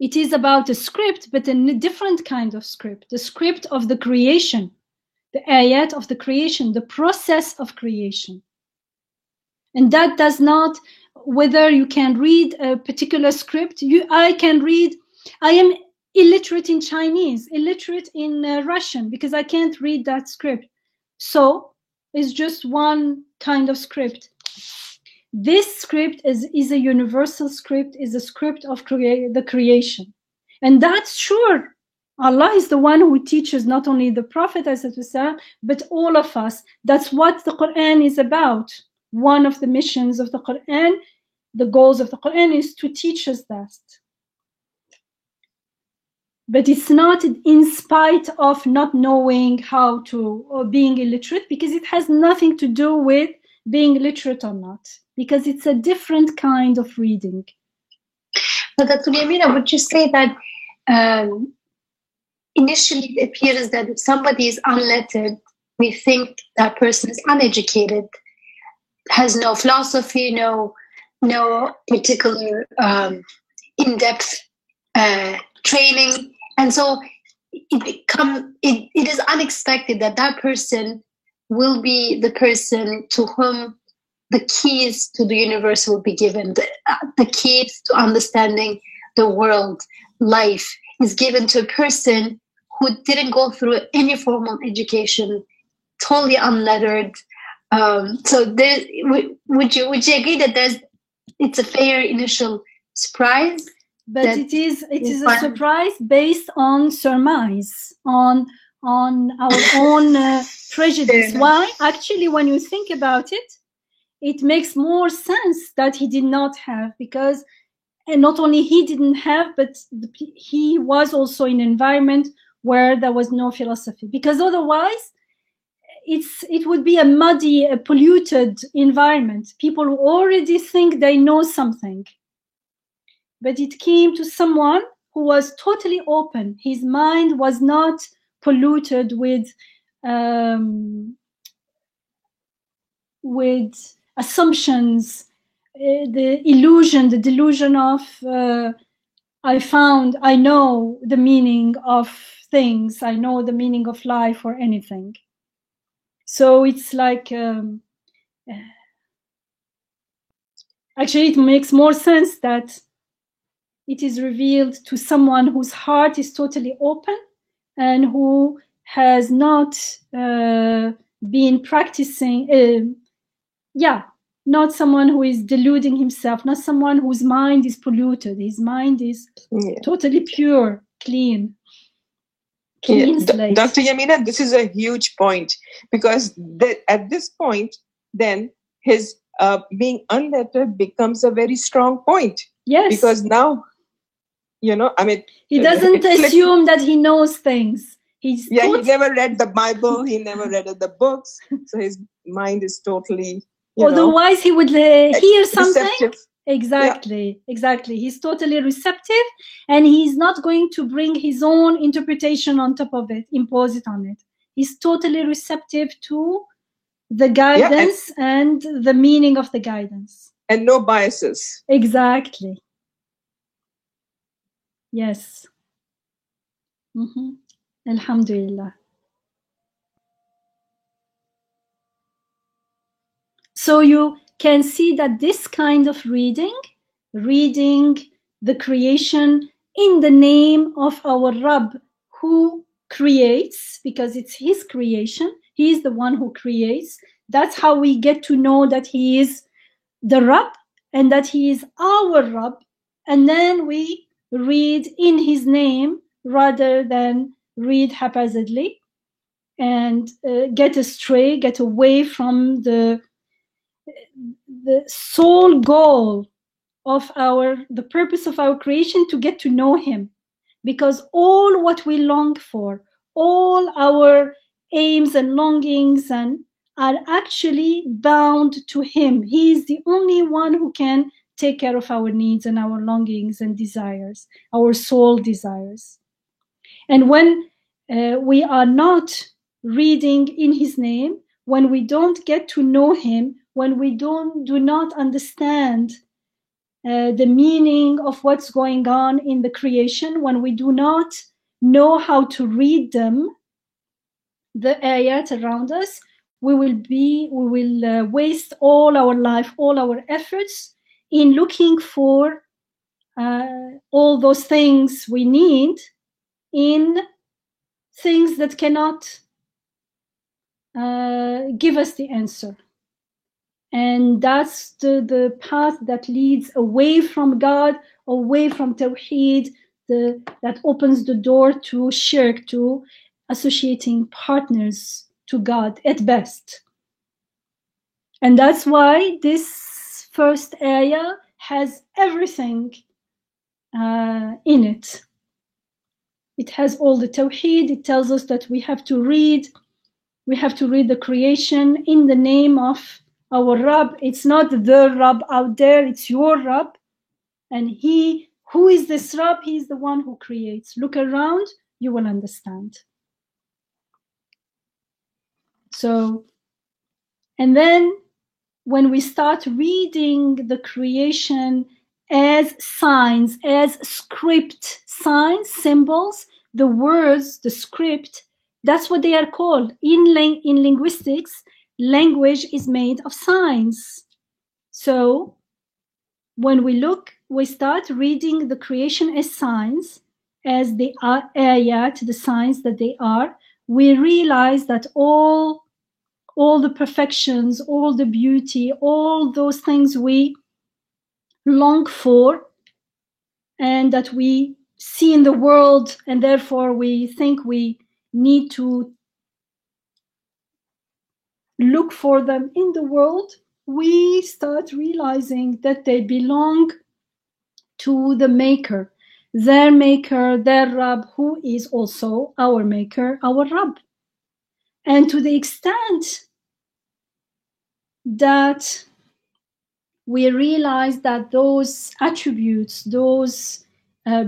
It is about a script, but a different kind of script, the script of the creation, the ayat of the creation, the process of creation. And that does not, whether you can read a particular script, I can read, I am illiterate in Chinese, illiterate in Russian, because I can't read that script. So it's just one kind of script. This script is a universal script, is a script of the creation. And that's sure. Allah is the one who teaches not only the Prophet, but all of us. That's what the Quran is about. One of the missions of the Quran, the goals of the Quran is to teach us that. But it's not in spite of not knowing how to, or being illiterate, because it has nothing to do with being literate or not, because it's a different kind of reading. But Dr. Yamina, would you say that initially it appears that if somebody is unlettered, we think that person is uneducated, has no philosophy, no particular in-depth training, and so it is unexpected that person will be the person to whom the keys to the universe will be given. The keys to understanding the world, life, is given to a person who didn't go through any formal education, totally unlettered. So would you agree that it's a fair initial surprise? But it is a surprise based on surmise, on our own prejudice. Why? Actually, when you think about it, it makes more sense that he did not have, because and not only he didn't have, but he was also in an environment where there was no philosophy, because otherwise it would be a muddy, a polluted environment. People who already think they know something. But it came to someone who was totally open. His mind was not polluted with assumptions, the illusion, the delusion of I know the meaning of things, I know the meaning of life or anything. So it's like, actually it makes more sense that it is revealed to someone whose heart is totally open and who has not been practicing, not someone who is deluding himself, not someone whose mind is polluted. His mind is totally pure, clean slate. Dr. Yamina, this is a huge point, because at this point, then his being unlettered becomes a very strong point. Yes. Because now, he doesn't assume that he knows things. He never read the Bible, he never read the books, so his mind is totally, otherwise he would hear something. Receptive. Exactly. He's totally receptive, and he's not going to bring his own interpretation on top of it, impose it on it. He's totally receptive to the guidance and the meaning of the guidance. And no biases. Exactly. Yes. Alhamdulillah. So you can see that this kind of reading the creation in the name of our Rabb, who creates, because it's his creation, he is the one who creates. That's how we get to know that he is the Rabb and that he is our Rabb. And then we read in his name rather than read haphazardly and get astray, get away from the sole goal of the purpose of our creation, to get to know him. Because all what we long for, all our aims and longings are actually bound to him. He is the only one who can take care of our needs and our longings and desires, our soul desires. And when we are not reading in his name, when we don't get to know him, when we do not understand the meaning of what's going on in the creation, when we do not know how to read them, the ayat around us, we will waste all our life, all our efforts in looking for all those things we need in things that cannot give us the answer. And that's the path that leads away from God, away from Tawheed, that opens the door to shirk, to associating partners to God at best. And that's why this first ayah has everything in it. It has all the Tawheed. It tells us that we have to read the creation in the name of our Rabb. It's not the Rabb out there, it's your Rabb. And who is this Rabb? He is the one who creates. Look around, you will understand. So, and then when we start reading the creation as signs, as script, signs, symbols, the words, the script, that's what they are called. In linguistics, language is made of signs. So when we start reading the creation as signs, as the ayat, the signs that they are, we realize that all the perfections, all the beauty, all those things we long for and that we see in the world, and therefore we think we need to look for them in the world, we start realizing that they belong to the Maker. their maker, their Rabb, who is also our maker, our Rabb. And to the extent that we realize that those attributes, those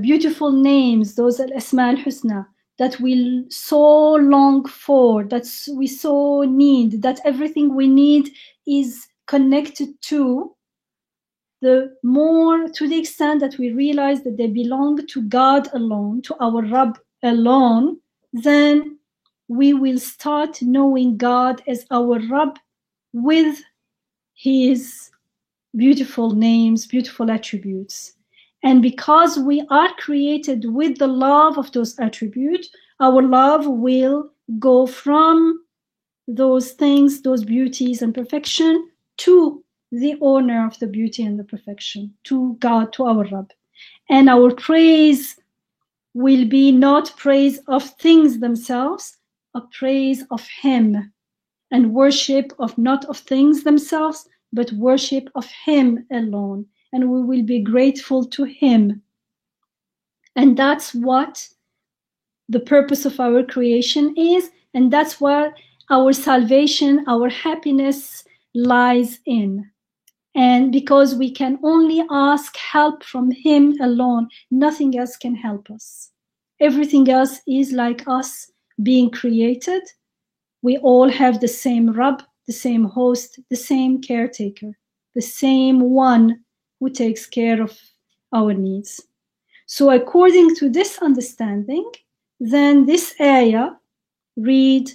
beautiful names, those al-Asma al-Husna, that we so long for, that we so need, that everything we need is connected to, the more, to the extent that we realize that they belong to God alone, to our Rabb alone, then we will start knowing God as our Rabb with his beautiful names, beautiful attributes. And because we are created with the love of those attributes, our love will go from those things, those beauties and perfection, to the owner of the beauty and the perfection, to God, to our Rabb. And our praise will be not praise of things themselves, a praise of him, and worship of not of things themselves, but worship of him alone. And we will be grateful to him. And that's what the purpose of our creation is, and that's where our salvation, our happiness lies in. And because we can only ask help from him alone, nothing else can help us. Everything else is like us being created. We all have the same Rabb, the same host, the same caretaker, the same one who takes care of our needs. So according to this understanding, then this ayah, read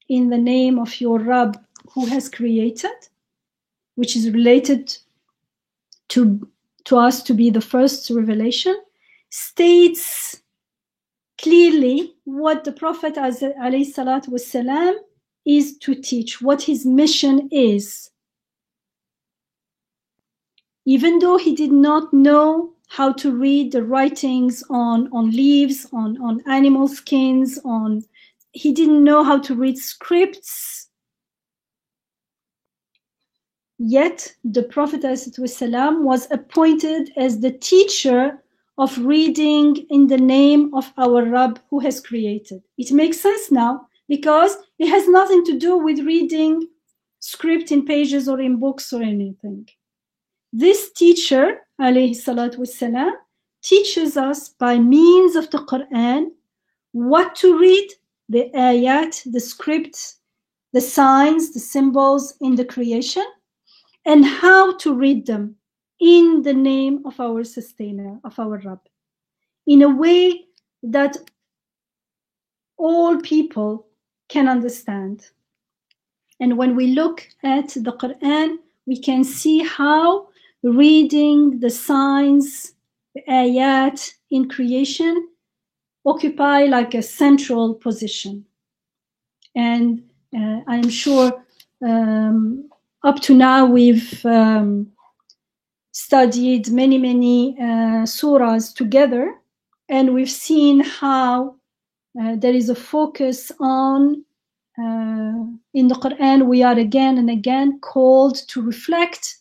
in the name of your Rabb who has created, which is related to us to be the first revelation, states clearly what the Prophet ﷺ is to teach, what his mission is. Even though he did not know how to read the writings on leaves, on animal skins, he didn't know how to read scripts, yet the Prophet ﷺ was appointed as the teacher of reading in the name of our Rabb who has created. It makes sense now, because it has nothing to do with reading script in pages or in books or anything. This teacher, alayhi salatu wassalam, teaches us by means of the Quran what to read, the ayat, the scripts, the signs, the symbols in the creation, and how to read them in the name of our sustainer, of our Rabb, in a way that all people can understand. And when we look at the Quran, we can see how reading the signs, the ayat in creation occupy like a central position. And I'm sure up to now we've studied many surahs together, and we've seen how there is a focus on in the Quran. We are again and again called to reflect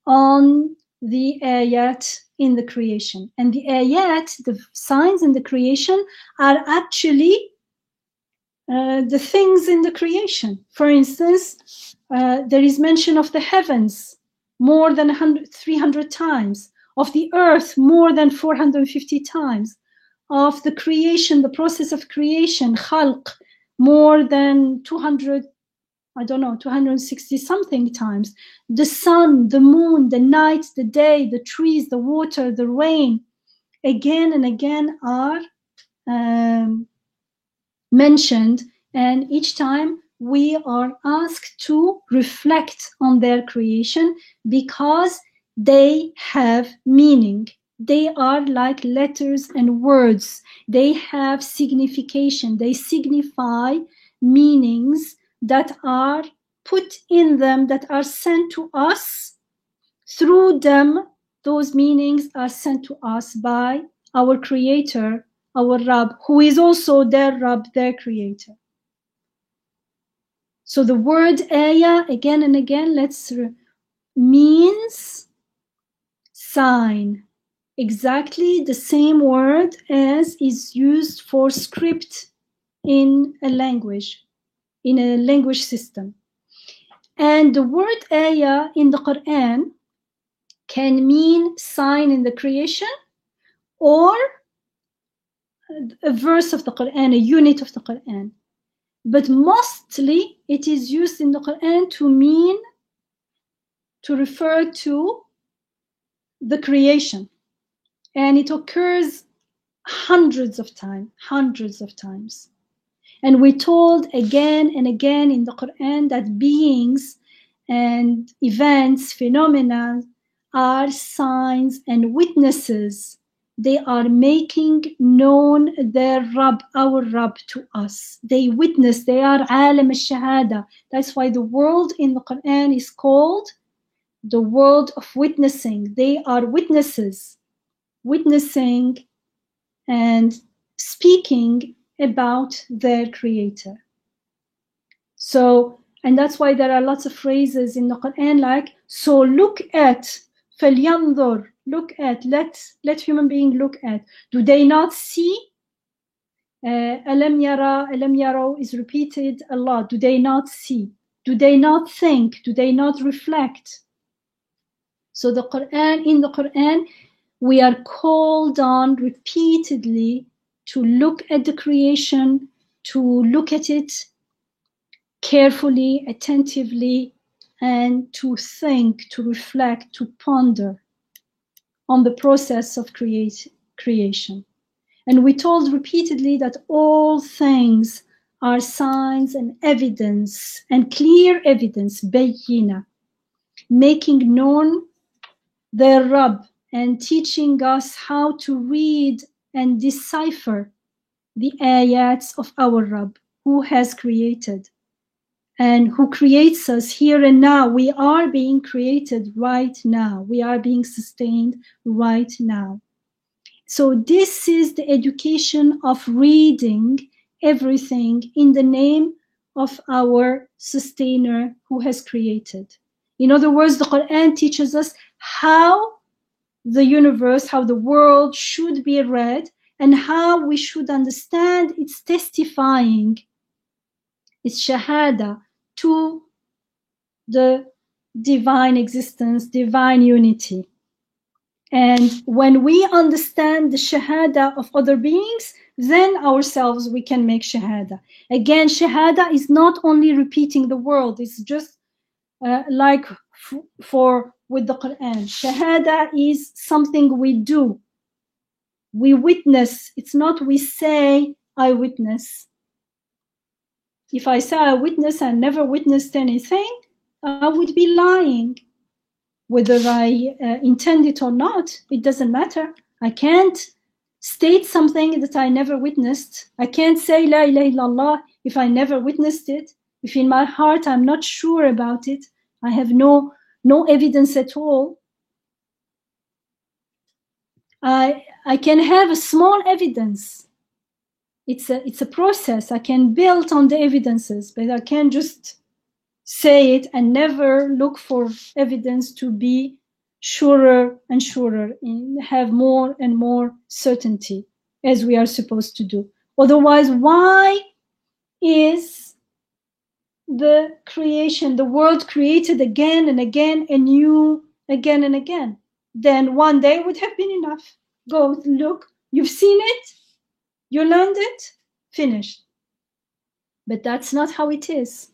on the ayat in the creation. And the ayat, the signs in the creation, are actually the things in the creation. For instance, there is mention of the heavens more than 300 times, of the earth more than 450 times, of the creation, the process of creation, khalq, more than 260 something times. The sun, the moon, the night, the day, the trees, the water, the rain, again and again are mentioned, and each time we are asked to reflect on their creation because they have meaning. They are like letters and words. They have signification. They signify meanings that are put in them, that are sent to us. Through them, those meanings are sent to us by our Creator, our Rabb, who is also their Rabb, their Creator. So the word ayah, again and again, means sign, exactly the same word as is used for script in a language system. And the word ayah in the Quran can mean sign in the creation or a verse of the Quran, a unit of the Quran. But mostly it is used in the Quran to refer to the creation. And it occurs hundreds of times. And we're told again and again in the Quran that beings and events, phenomena are signs and witnesses. They are making known their Rabb, our Rabb, to us. They witness, they are alam al-shahada. That's why the world in the Quran is called the world of witnessing. They are witnesses, witnessing and speaking about their creator. So, and that's why there are lots of phrases in the Quran like, so look at, فَلْيَنْظُرْ, look at, let human being look at. Do they not see? أَلَمْ يَرَوْا is repeated a lot. Do they not see? Do they not think? Do they not reflect? So in the Quran, we are called on repeatedly to look at the creation, to look at it carefully, attentively, and to think, to reflect, to ponder on the process of creation. And we're told repeatedly that all things are signs and evidence, and clear evidence, bayyina, making known their Rabb and teaching us how to read and decipher the ayats of our Rabb, who has created and who creates us here and now. We are being created right now. We are being sustained right now. So this is the education of reading everything in the name of our sustainer who has created. In other words, the Quran teaches us how the universe, how the world should be read, and how we should understand its testifying, its shahada, to the divine existence, divine unity. And when we understand the shahada of other beings, then ourselves we can make shahada. Again, shahada is not only repeating the word, it's just like with the Quran. Shahada is something we do. We witness. It's not we say, I witness. If I say I witness and never witnessed anything, I would be lying. Whether I intend it or not, it doesn't matter. I can't state something that I never witnessed. I can't say La ilaha illallah if I never witnessed it. If in my heart I'm not sure about it, I have no evidence at all. I can have a small evidence. It's a process. I can build on the evidences, but I can't just say it and never look for evidence to be surer and surer and have more and more certainty, as we are supposed to do. Otherwise, why is the creation, the world created again and again, anew, again and again? Then one day would have been enough. Go look, you've seen it, you learned it, finished. But that's not how it is.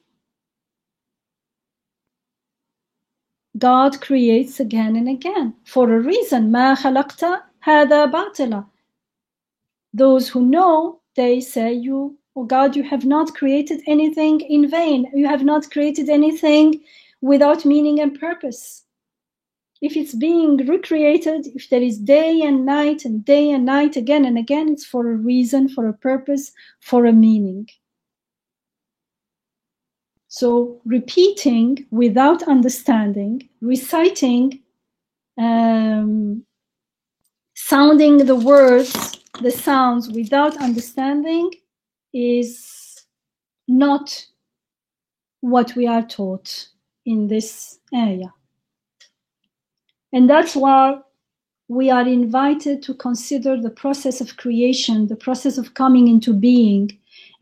God creates again and again for a reason. ما خلقت هذا باطلا. Those who know, they say, oh God, you have not created anything in vain. You have not created anything without meaning and purpose. If it's being recreated, if there is day and night again and again, it's for a reason, for a purpose, for a meaning. So repeating without understanding, reciting, sounding the words, the sounds without understanding is not what we are taught in this area. And that's why we are invited to consider the process of creation, the process of coming into being,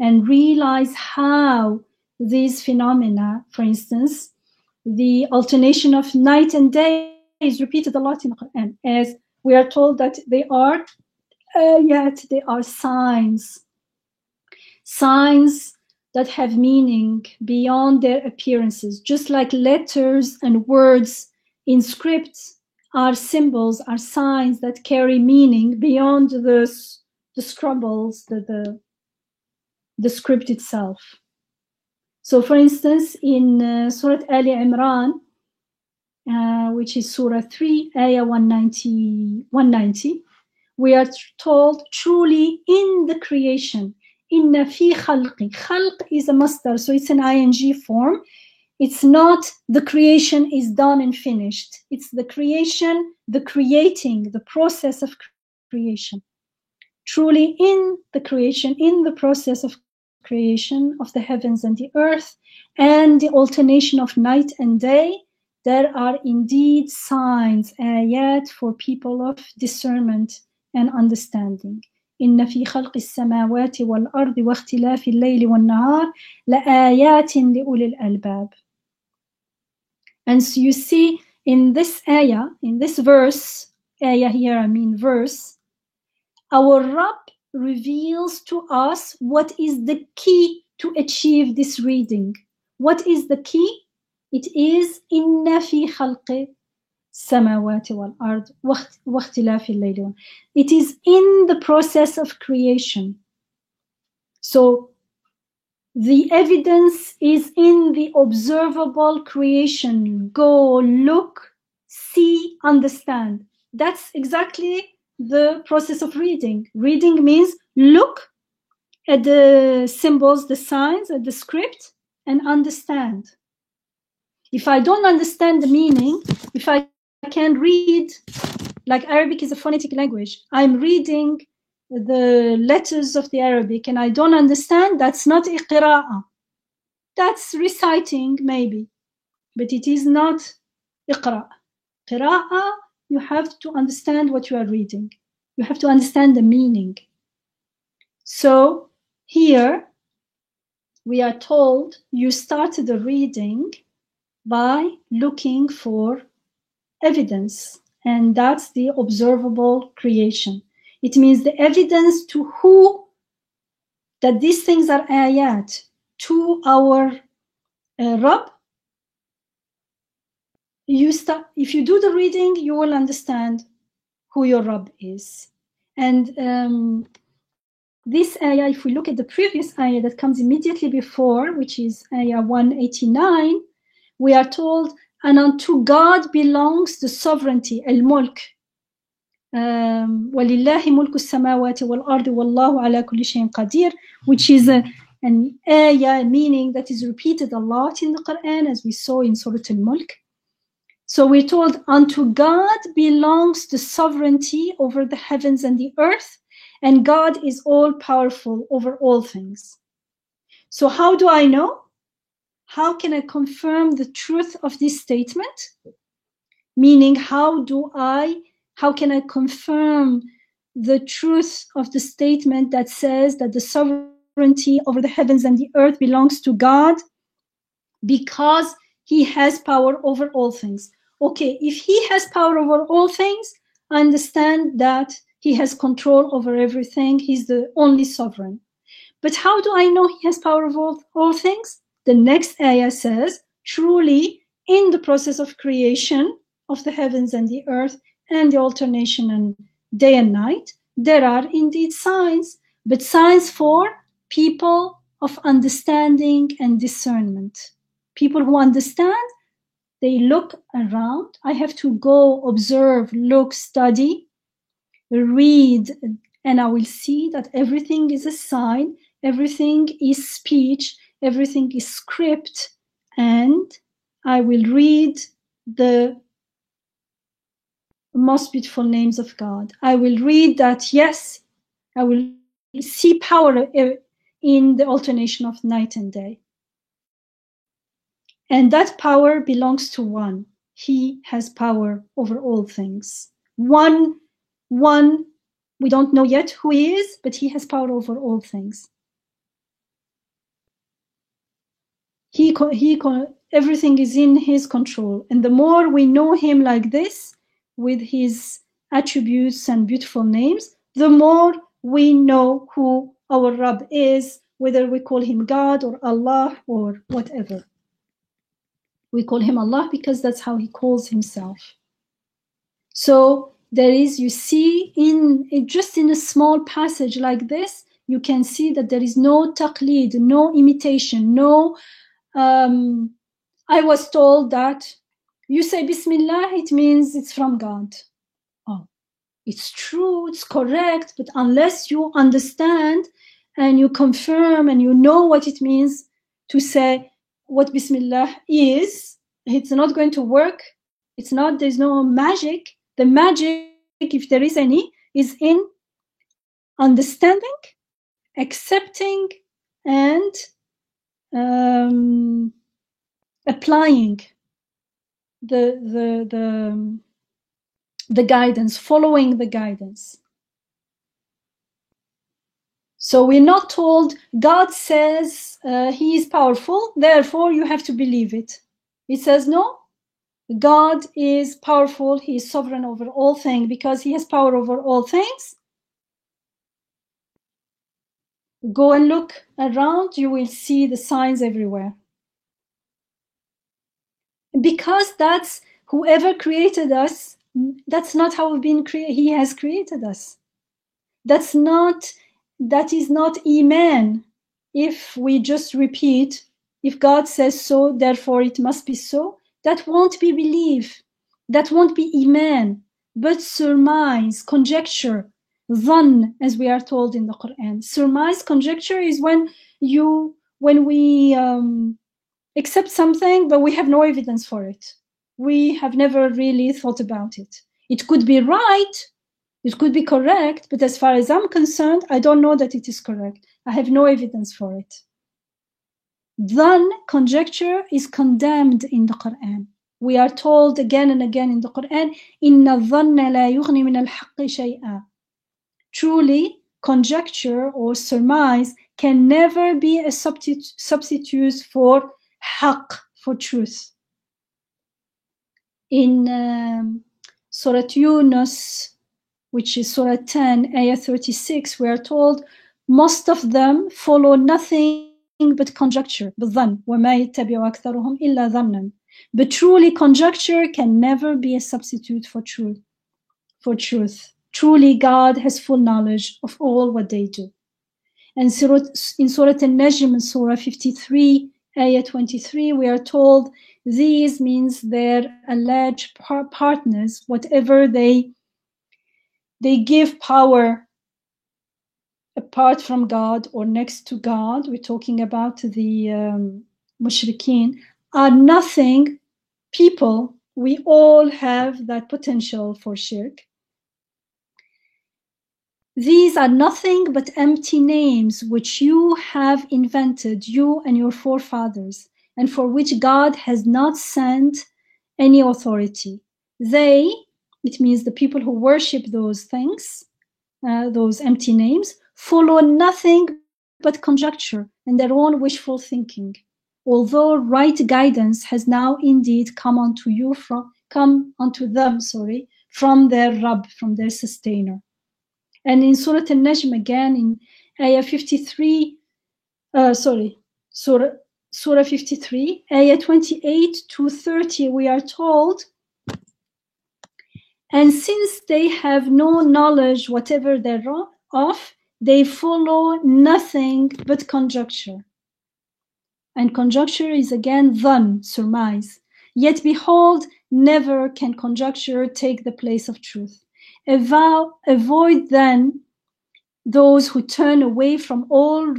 and realize how these phenomena, for instance, the alternation of night and day is repeated a lot in the Quran, as we are told that they are signs that have meaning beyond their appearances, just like letters and words in scripts are symbols, are signs that carry meaning beyond the scribbles, the script itself. So, for instance, in Surah Ali Imran, which is Surah 3, Ayah 190, we are told, truly in the creation, inna fi khalqi. Khalq is a masdar, so it's an ing form. It's not the creation is done and finished. It's the creation, the creating, the process of creation. Truly in the creation, in the process of creation of the heavens and the earth, and the alternation of night and day, there are indeed signs, ayat, for people of discernment and understanding. إن في خلق السماوات والأرض واختلاف الليل والنهار لآيات لأولي الألباب. And so you see in this ayah, in this verse, ayah here I mean verse, our Rabb reveals to us what is the key to achieve this reading. What is the key? It is إن في خلق السماوات والأرض واختلاف الليل. It is in the process of creation. So the evidence is in the observable creation. Go, look, see, understand. That's exactly the process of reading. Reading means look at the symbols, the signs, at the script, and understand. If I don't understand the meaning, if I can't read, like Arabic is a phonetic language, I'm reading the letters of the Arabic and I don't understand, that's not iqra'ah. That's reciting maybe, but it is not iqra'. Qira'ah, you have to understand what you are reading. You have to understand the meaning. So here we are told you started the reading by looking for evidence, and that's the observable creation. It means the evidence to who that these things are ayat, to our Rabb. If you do the reading, you will understand who your Rabb is. And this ayah, if we look at the previous ayah that comes immediately before, which is ayah 189, we are told, and unto God belongs the sovereignty, al-mulk. وَلِلَّهِ مُلْكُ السَّمَاوَاتِ وَالْأَرْضِ وَاللَّهُ عَلَى كُلِّ شَيْءٍ قَدِيرٌ, which is an ayah, meaning that is repeated a lot in the Quran, as we saw in Surah Al-Mulk. So we're told, unto God belongs the sovereignty over the heavens and the earth, and God is all powerful over all things. So how do I know? How can I confirm the truth of this statement? Meaning, how can I confirm the truth of the statement that says that the sovereignty over the heavens and the earth belongs to God because he has power over all things? Okay, if he has power over all things, I understand that he has control over everything. He's the only sovereign. But how do I know he has power over all things? The next ayah says, truly in the process of creation of the heavens and the earth and the alternation and day and night, there are indeed signs, but signs for people of understanding and discernment. People who understand, they look around. I have to go observe, look, study, read, and I will see that everything is a sign, everything is speech, everything is script, and I will read the most beautiful names of God. I will read that, yes, I will see power in the alternation of night and day. And that power belongs to one. He has power over all things. One, we don't know yet who he is, but he has power over all things. Everything is in his control. And the more we know him like this, with his attributes and beautiful names, the more we know who our Rabb is, whether we call him God or Allah or whatever. We call him Allah because that's how he calls himself. So there is, you see, just in a small passage like this, you can see that there is no taqlid, no imitation, no, I was told that you say Bismillah, it means it's from God. Oh, it's true, it's correct, but unless you understand and you confirm and you know what it means to say what Bismillah is, it's not going to work. It's not, there's no magic. The magic, if there is any, is in understanding, accepting, and applying the guidance, following the guidance. So we're not told God says he is powerful, therefore you have to believe it. It says no, God is powerful, he is sovereign over all things. Because he has power over all things, go and look around, you will see the signs everywhere. Because that's whoever created us, that's not how we've been created. He has created us. That is not Iman. If we just repeat, if God says so, therefore it must be so, that won't be belief. That won't be Iman, but surmise, conjecture, dhann, as we are told in the Quran. Surmise, conjecture is when we accept something, but we have no evidence for it. We have never really thought about it. It could be right, it could be correct, but as far as I'm concerned, I don't know that it is correct. I have no evidence for it. Dhann, conjecture, is condemned in the Quran. We are told again and again in the Quran, Inna dhanna la yughni min al-haqqi shay'a. Truly, conjecture or surmise can never be a substitute for haqq, for truth. In Surah Yunus, which is Surah 10, Ayah 36, we are told most of them follow nothing but conjecture, بِالظَّنِّ وَمَا يَتَّبِعُ أَكْثَرُهُمْ إِلَّا ظَنًّا. But truly, conjecture can never be a substitute for truth. Truly, God has full knowledge of all what they do. And in Surah An-Najm, Surah 53, Ayah 23, we are told these means their alleged partners, whatever they give power apart from God or next to God, we're talking about the mushrikeen, are nothing. People, we all have that potential for shirk. These are nothing but empty names which you have invented, you and your forefathers, and for which God has not sent any authority. They, it means the people who worship those things, those empty names, follow nothing but conjecture and their own wishful thinking. Although right guidance has now indeed come unto them from their Rabb, from their sustainer. And in Surah An-Najm again, in Ayah 53, Surah 53, Ayah 28 to 30, we are told, and since they have no knowledge whatever thereof, they follow nothing but conjecture. And conjecture is again dhann, surmise. Yet behold, never can conjecture take the place of truth. Avoid then those who turn away from all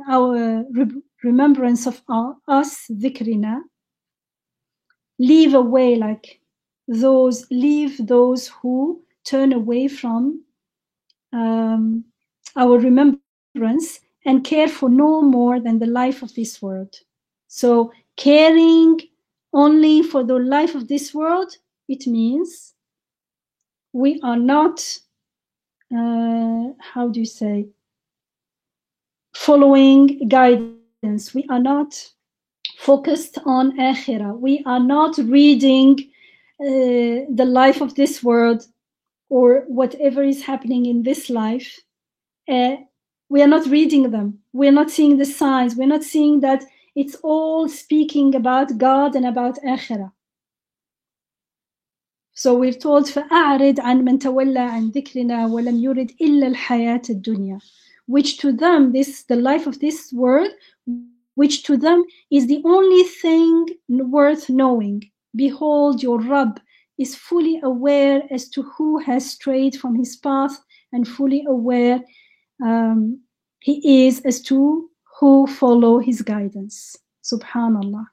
our remembrance of us, dhikrina. Leave those who turn away from our remembrance and care for no more than the life of this world. So caring only for the life of this world, it means we are not, how do you say, following guidance. We are not focused on akhirah. We are not reading the life of this world or whatever is happening in this life. We are not reading them. We are not seeing the signs. We're not seeing that it's all speaking about God and about akhirah. So we're told فَأَعْرِضْ عَنْ مَنْ تَوَلَّى عَنْ ذِكْرِنَا وَلَمْ يُرِدْ إِلَّا الْحَيَاةَ الدُّنْيَا, which to them, the life of this world, which to them is the only thing worth knowing. Behold, your Rabb is fully aware as to who has strayed from his path, and fully aware he is as to who follow his guidance. Subhanallah.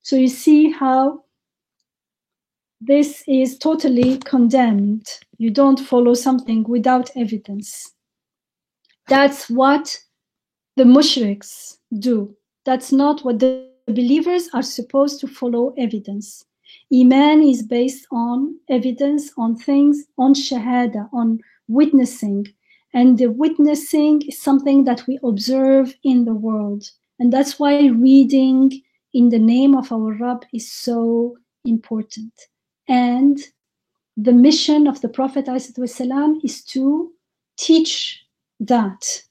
So you see how this is totally condemned. You don't follow something without evidence. That's what the mushriks do. That's not what the believers are supposed to follow evidence. Iman is based on evidence, on things, on shahada, on witnessing. And the witnessing is something that we observe in the world. And that's why reading in the name of our Rabb is so important. And the mission of the Prophet ﷺ is to teach that.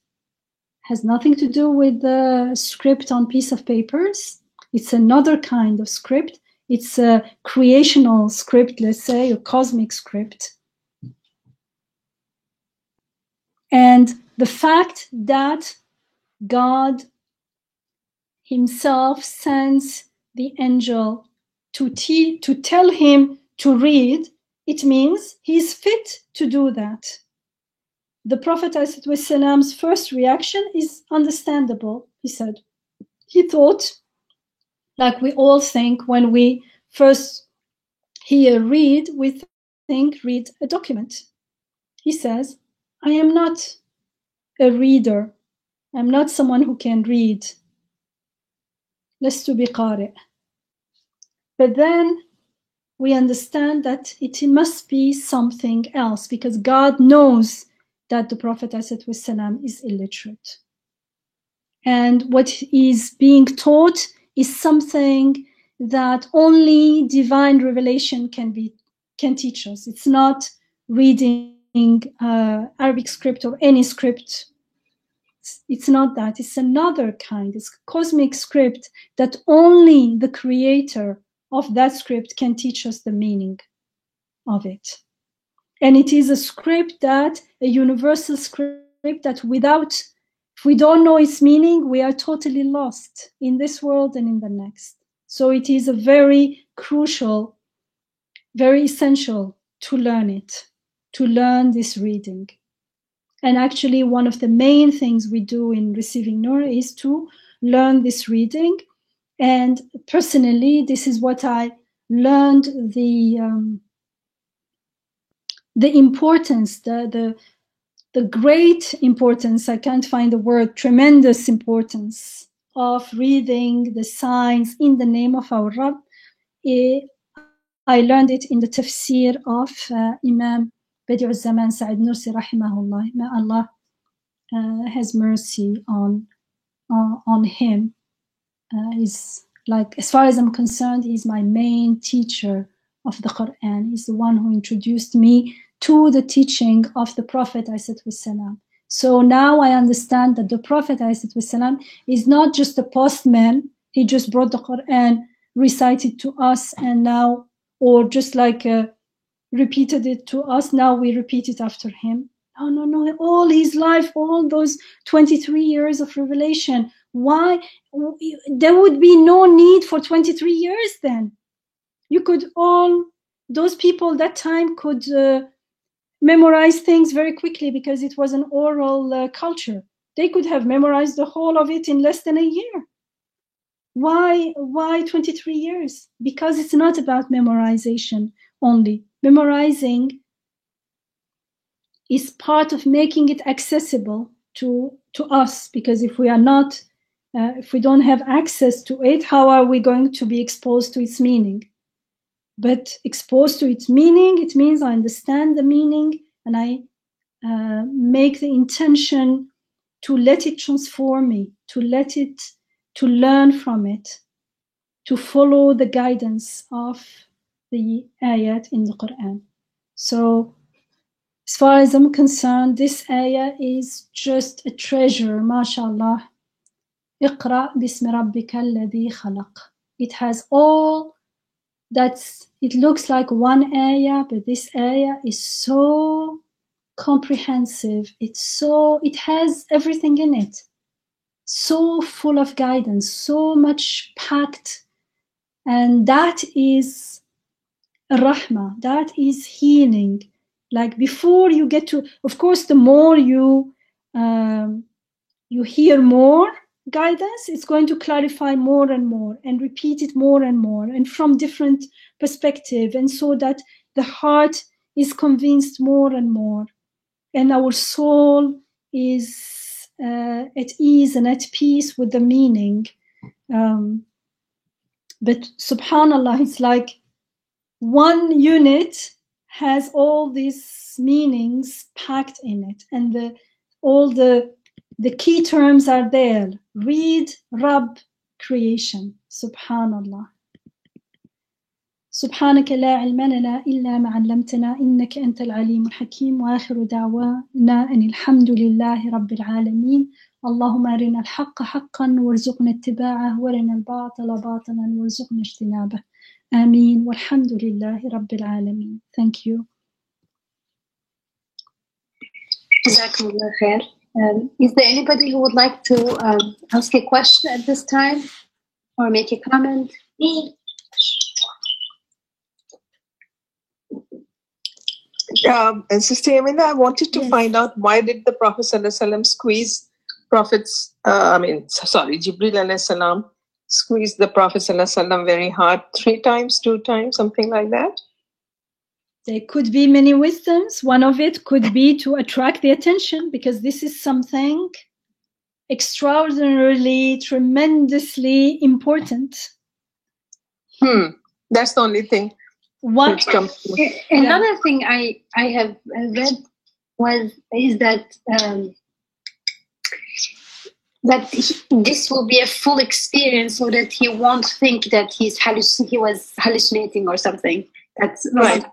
Has nothing to do with the script on piece of papers. It's another kind of script. It's a creational script, let's say, a cosmic script. And the fact that God himself sends the angel to tell him to read, it means he's fit to do that. The Prophet ﷺ's first reaction is understandable. He said, he thought, like we all think when we first hear read, we think read a document. He says, I am not a reader. I'm not someone who can read. لست بقارئ. But then we understand that it must be something else, because God knows that the Prophet ﷺ is illiterate. And what is being taught is something that only divine revelation can teach us. It's not reading Arabic script or any script. It's not that. It's another kind. It's a cosmic script that only the creator of that script can teach us the meaning of it. And it is a script a universal script that if we don't know its meaning, we are totally lost in this world and in the next. So it is a very crucial, very essential to learn it, to learn this reading. And actually, one of the main things we do in Receiving Nur is to learn this reading. And personally, this is what I learned, the importance, the great importance, I can't find the word, tremendous importance of reading the signs in the name of our Rabb. I learned it in the tafsir of Imam Badi'u Zaman Sa'id Nursi rahimahullah. May Allah has mercy on him. He's like, as far as I'm concerned, he's my main teacher of the Quran. He's the one who introduced me to the teaching of the Prophet ﷺ. So now I understand that the Prophet ﷺ is not just a postman. He just brought the Quran, recited to us, and now, or just like repeated it to us, now we repeat it after him. No, all his life, all those 23 years of revelation. Why? There would be no need for 23 years then. Those people that time could memorize things very quickly because it was an oral culture. They could have memorized the whole of it in less than a year. Why 23 years? Because it's not about memorization only. Memorizing is part of making it accessible to us, because if we don't have access to it, how are we going to be exposed to its meaning? but exposed to its meaning, it means I understand the meaning and I make the intention to let it transform me, to learn from it, to follow the guidance of the ayat in the Quran. So, as far as I'm concerned, this ayah is just a treasure, mashallah. اقرأ باسم ربك الذي خلق. It has all that's, it looks like one ayah, but this ayah is so comprehensive. It has everything in it. So full of guidance, so much packed. And that is rahmah, that is healing. Like before you get to, of course, the more you hear more guidance, it's going to clarify more and more and repeat it more and more and from different perspective, and so that the heart is convinced more and more and our soul is at ease and at peace with the meaning. But subhanallah, it's like one unit has all these meanings packed in it, and all the key terms are there. Read, Rabb, creation. Subhanallah. سبحانك لا علم لنا إلا ما علمتنا إنك أنت العليم الحكيم وآخر دعوانا أن الحمد لله رب العالمين اللهم أرنا الحق حقا وارزقنا اتباعه وارنا الباطل باطلا وارزقنا اجتنابه آمين والحمد لله رب العالمين. Thank you. Jazakumullah khair. Is there anybody who would like to ask a question at this time or make a comment? Sister Yamina, I wanted to find out why did the Prophet ﷺ squeeze Jibreel alayhi salam squeeze the Prophet ﷺ very hard, 3 times, 2 times, something like that? There could be many wisdoms. One of it could be to attract the attention, because this is something extraordinarily, tremendously important. That's the only thing. Another thing I have read is that this will be a full experience, so that he won't think that he was hallucinating or something. That's right.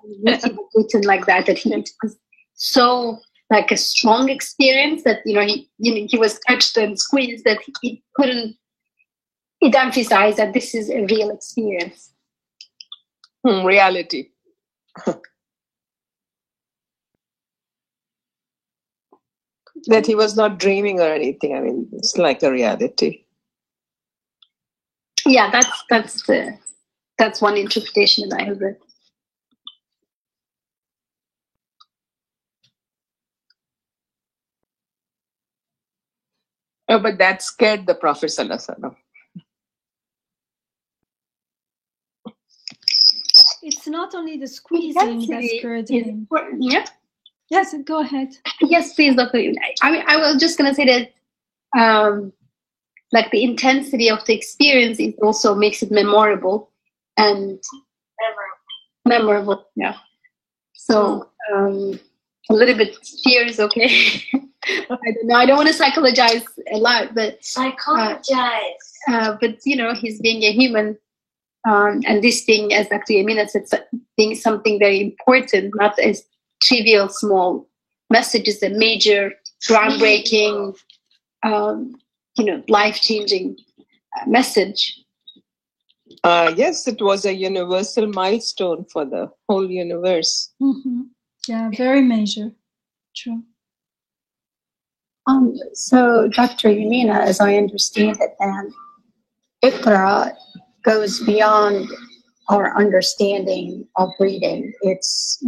Written like that he was so like a strong experience that he was touched and squeezed that he couldn't. It emphasized that this is a real experience. Reality. That he was not dreaming or anything. I mean, it's like a reality. Yeah, that's one interpretation that I have read. Oh, but that scared the Prophet ﷺ. It's not only the squeezing that scared him. Yeah. Yes, go ahead. Yes, please, Dr. I was just going to say that like the intensity of the experience, it also makes it memorable and memorable. Yeah. So a little bit fear is okay. I don't know. I don't want to psychologize a lot, but but he's being a human. And this thing, as Dr. Yamina said, being something very important, not as trivial, small messages, a major, groundbreaking, life-changing message. Yes, it was a universal milestone for the whole universe. Mm-hmm. Yeah, very major. True. So, Dr. Yamina, as I understand it, then, Iqra goes beyond our understanding of reading. It's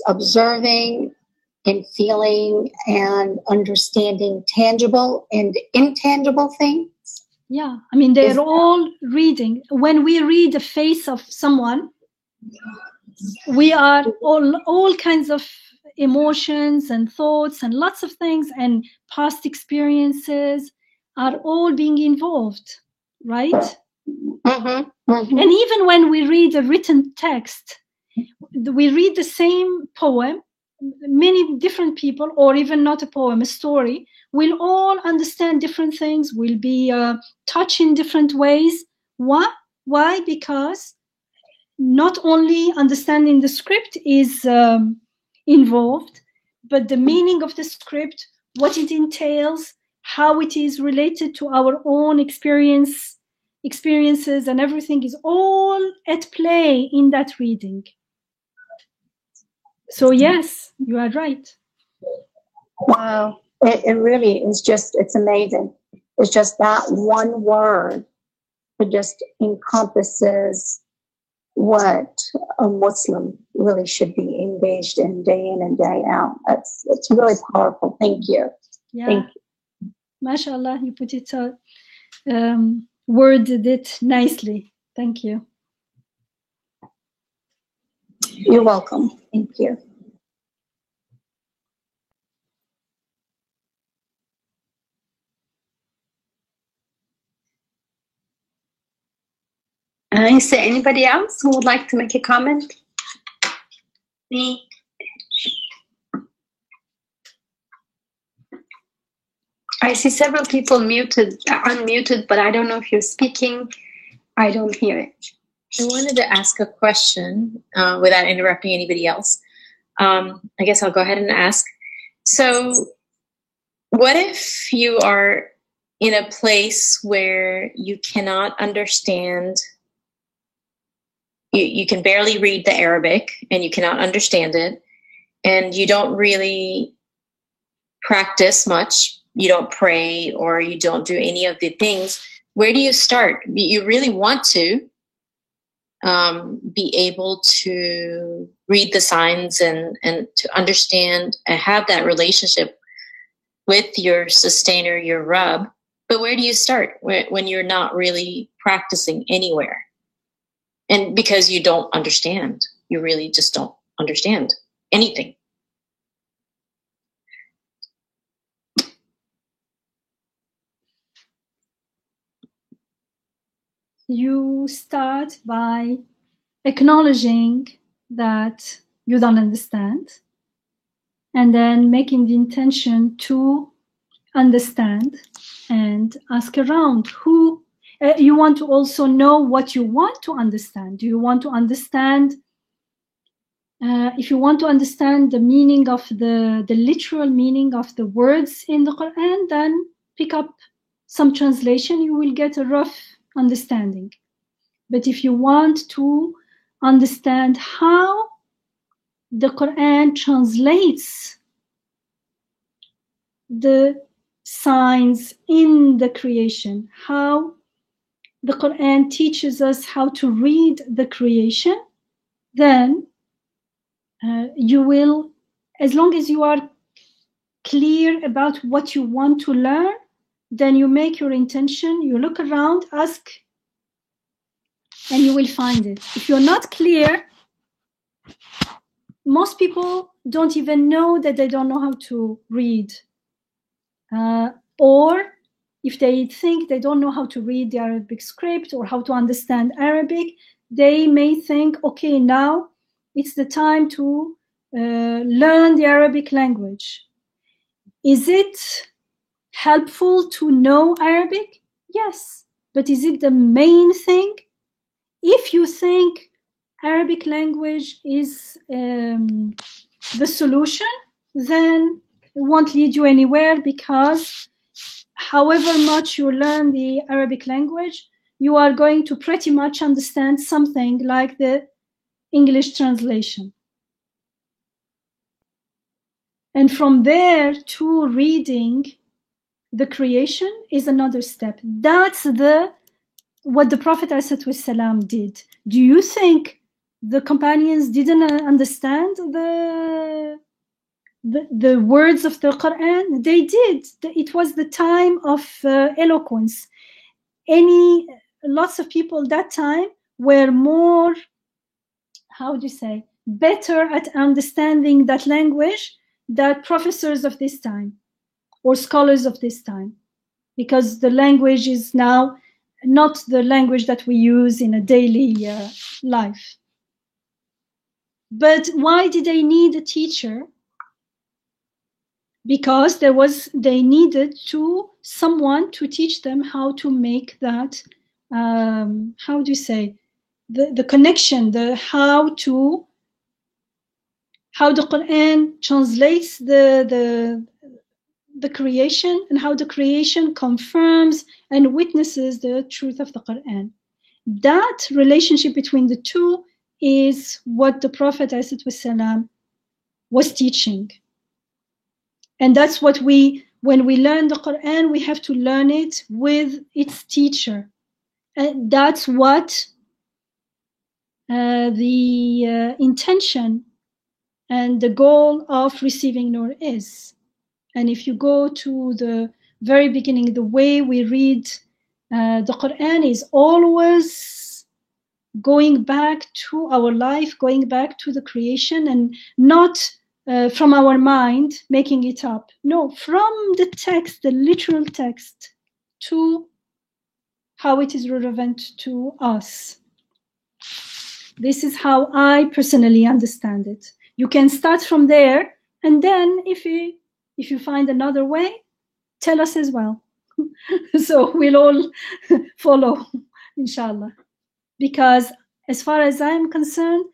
observing and feeling and understanding tangible and intangible things. Yeah, I mean, they're all reading. When we read the face of someone, we are all kinds of emotions and thoughts and lots of things and past experiences are all being involved, right? And even when we read a written text, we read the same poem, many different people, or even not a poem, a story, will all understand different things, will be touched in different ways. Why? Because not only understanding the script is involved, but the meaning of the script, what it entails, how it is related to our own experiences, and everything is all at play in that reading. So yes, you are right. Wow. It really is just, it's amazing. It's just that one word that just encompasses what a Muslim really should be engaged in day in and day out. It's really powerful. Thank you. Yeah. Thank you. MashaAllah, you put it worded it nicely. Thank you. You're welcome. Thank you. Is there anybody else who would like to make a comment? Me. I see several people unmuted, but I don't know if you're speaking. I don't hear it. I wanted to ask a question without interrupting anybody else. I guess I'll go ahead and ask. So what if you are in a place where you cannot understand, you can barely read the Arabic and you cannot understand it, and you don't really practice much, you don't pray or you don't do any of the things? Where do you start? You really want to be able to read the signs and to understand and have that relationship with your sustainer, your Rabb. But where do you start when you're not really practicing anywhere? And because you don't understand, you really just don't understand anything. You start by acknowledging that you don't understand, and then making the intention to understand and ask around who you want to also know what you want to understand. Do you want to understand? If you want to understand the meaning of the literal meaning of the words in the Quran, then pick up some translation. You will get a rough understanding. But if you want to understand how the Quran translates the signs in the creation, how the Quran teaches us how to read the creation, then you will, as long as you are clear about what you want to learn, then you make your intention, you look around, ask, and you will find it. If you're not clear, most people don't even know that they don't know how to read. Or if they think they don't know how to read the Arabic script or how to understand Arabic, they may think, okay, now it's the time to learn the Arabic language. Is it helpful to know Arabic? Yes. But is it the main thing? If you think Arabic language is the solution, then it won't lead you anywhere, because however much you learn the Arabic language, you are going to pretty much understand something like the English translation. And from there to reading the creation is another step. That's what the Prophet ﷺ did. Do you think the companions didn't understand the words of the Quran? They did. It was the time of eloquence. Lots of people that time were more, better at understanding that language than professors of this time or scholars of this time, because the language is now not the language that we use in a daily life. But why did they need a teacher? Because they needed someone to teach them how to make that, how do you say, the connection, how the Quran translates the creation, and how the creation confirms and witnesses the truth of the Quran. That relationship between the two is what the Prophet ﷺ was teaching. And that's what when we learn the Quran, we have to learn it with its teacher. And that's what the intention and the goal of receiving Nur is. And if you go to the very beginning, the way we read the Quran is always going back to our life, going back to the creation, and not from our mind, making it up. No, from the text, the literal text, to how it is relevant to us. This is how I personally understand it. You can start from there, and then if you find another way, tell us as well. So we'll all follow, inshallah. Because as far as I'm concerned,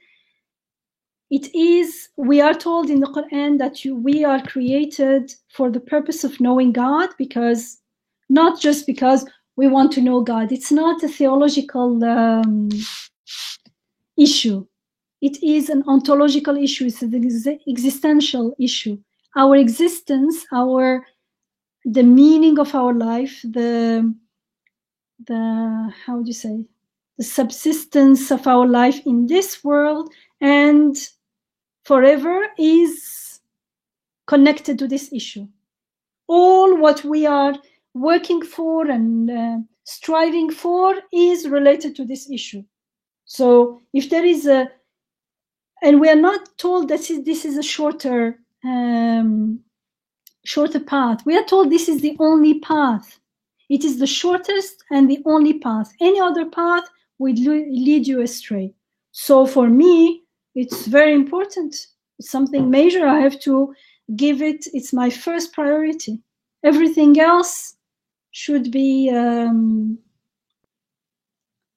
we are told in the Quran that we are created for the purpose of knowing God, because not just because we want to know God. It's not a theological issue. It is an ontological issue. It's an existential issue. Our existence, the meaning of our life, the how do you say, the subsistence of our life in this world and forever is connected to this issue. All what we are working for and striving for is related to this issue. So if there is and we are not told that this is a shorter path. We are told this is the only path. It is the shortest and the only path. Any other path would lead you astray. So for me, it's very important. It's something major. I have to give it. It's my first priority. Everything else should be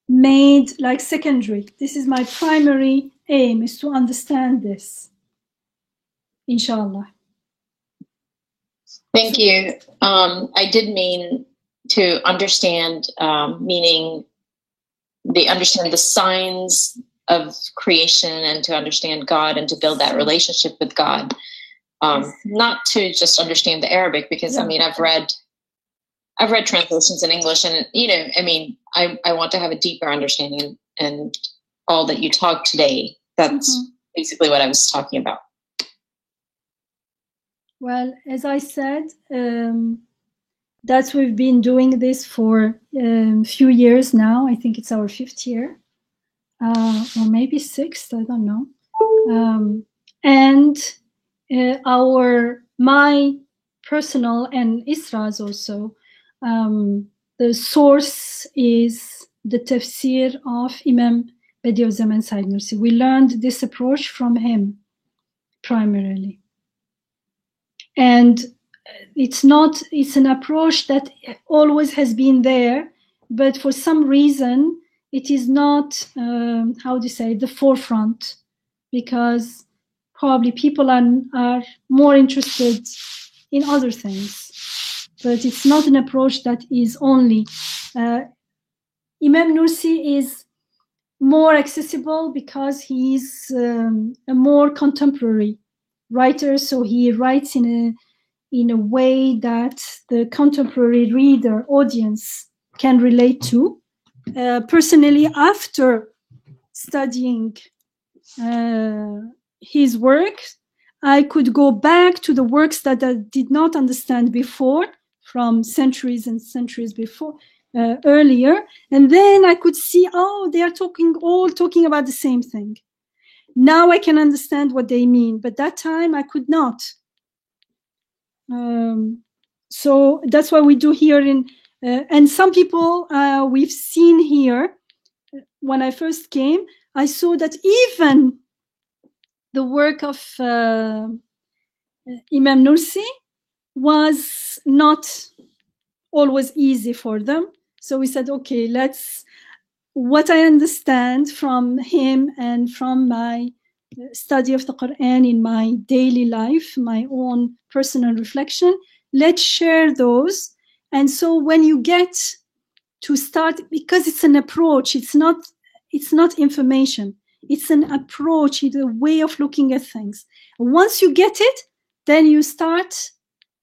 made like secondary. This is my primary aim, is to understand this. Inshallah. Thank you. I did mean to understand, meaning understand the signs of creation and to understand God and to build that relationship with God. Not to just understand the Arabic, because I mean, I've read translations in English, and I mean, I want to have a deeper understanding, and all that you talked today, that's basically what I was talking about. Well, as I said, that's we've been doing this for a few years now. I think it's our 5th year, or maybe 6th, I don't know. And my personal and Isra's also, the source is the tafsir of Imam Bediüzzaman Said Nursi. We learned this approach from him primarily. And it's an approach that always has been there, but for some reason it is not, the forefront, because probably people are more interested in other things. But it's not an approach that is only. Imam Nursi is more accessible because he's a more contemporary writer, so he writes in a way that the contemporary reader audience can relate to. Personally, after studying his work, I could go back to the works that I did not understand before, from centuries and centuries before, earlier, and then I could see, they are all talking about the same thing. Now I can understand what they mean, but that time I could not. So that's why we do here in And some people we've seen here, when I first came, I saw that even the work of Imam Nursi was not always easy for them. So we said, okay, what I understand from him and from my study of the Quran in my daily life, my own personal reflection, let's share those. And so when you get to start, because it's an approach, it's not information, it's an approach, it's a way of looking at things. Once you get it, then you start,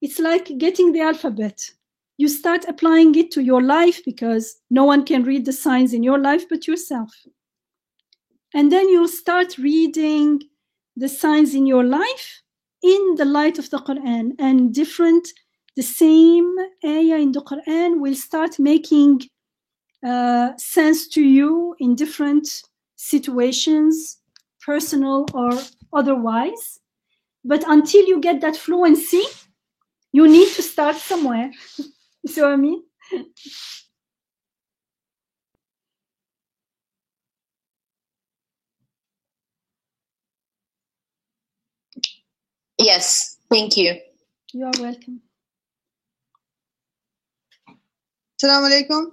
it's like getting the alphabet. You start applying it to your life, because no one can read the signs in your life but yourself. And then you start reading the signs in your life in the light of the Quran, and the same ayah in the Quran will start making sense to you in different situations, personal or otherwise. But until you get that fluency, you need to start somewhere. You see what I mean? Yes, thank you. You are welcome. Assalamu alaikum.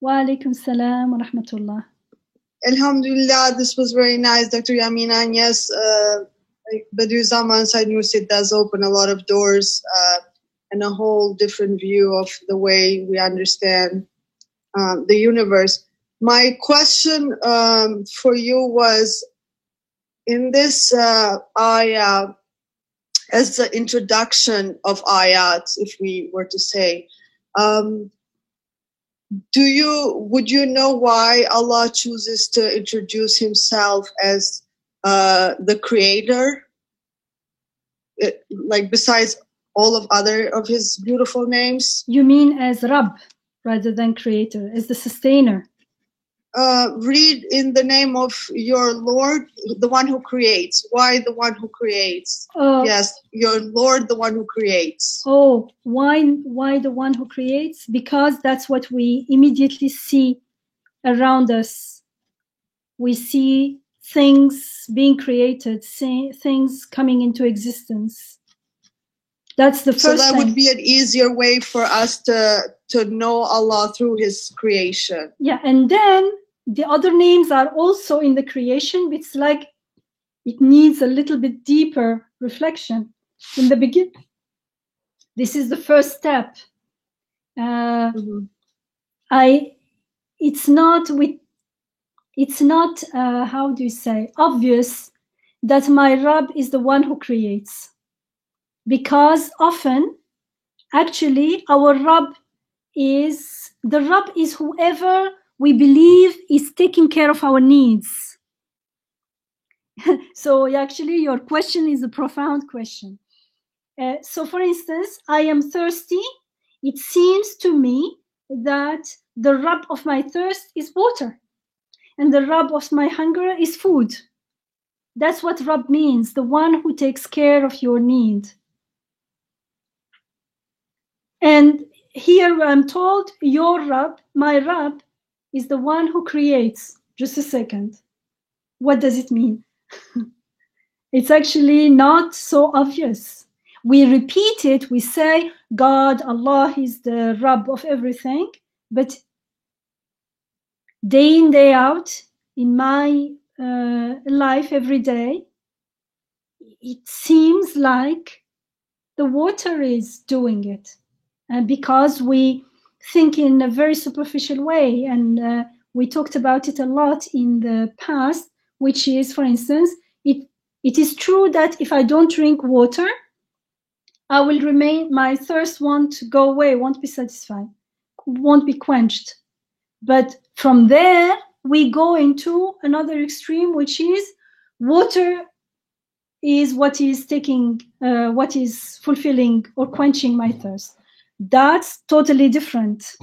Wa alaikum salam wa rahmatullah. Alhamdulillah, this was very nice, Dr. Yamina. And yes, like Badiuzzama Said Nursi does open a lot of doors and a whole different view of the way we understand the universe. My question for you was, in this ayah, as the introduction of ayat, if we were to say, would you know why Allah chooses to introduce himself as the creator, like besides all of other of his beautiful names? You mean as Rabb rather than creator, as the sustainer? Read in the name of your Lord, the one who creates. Why the one who creates? Yes, your Lord, the one who creates. Oh, why the one who creates? Because that's what we immediately see around us. We see things being created, things coming into existence. That's the first So that thing. would be an easier way for us to know Allah through his creation. Yeah, and then the other names are also in the creation. It's like it needs a little bit deeper reflection. In the beginning, this is the first step. It's not how do you say, obvious that my Rabb is the one who creates, because often actually our Rabb is whoever we believe is taking care of our needs. So actually your question is a profound question. So for instance, I am thirsty. It seems to me that the Rabb of my thirst is water, and the Rabb of my hunger is food. That's what Rabb means, the one who takes care of your need. And here I'm told, your Rabb, my Rabb, is the one who creates. Just a second. What does it mean? It's actually not so obvious. We repeat it, we say, God, Allah is the Rabb of everything, but day in, day out, in my life every day, it seems like the water is doing it. And because we think in a very superficial way, and we talked about it a lot in the past, which is, for instance, it is true that if I don't drink water, I will remain, my thirst won't go away, won't be satisfied, won't be quenched. But from there, we go into another extreme, which is water is what is what is fulfilling or quenching my thirst. That's totally different.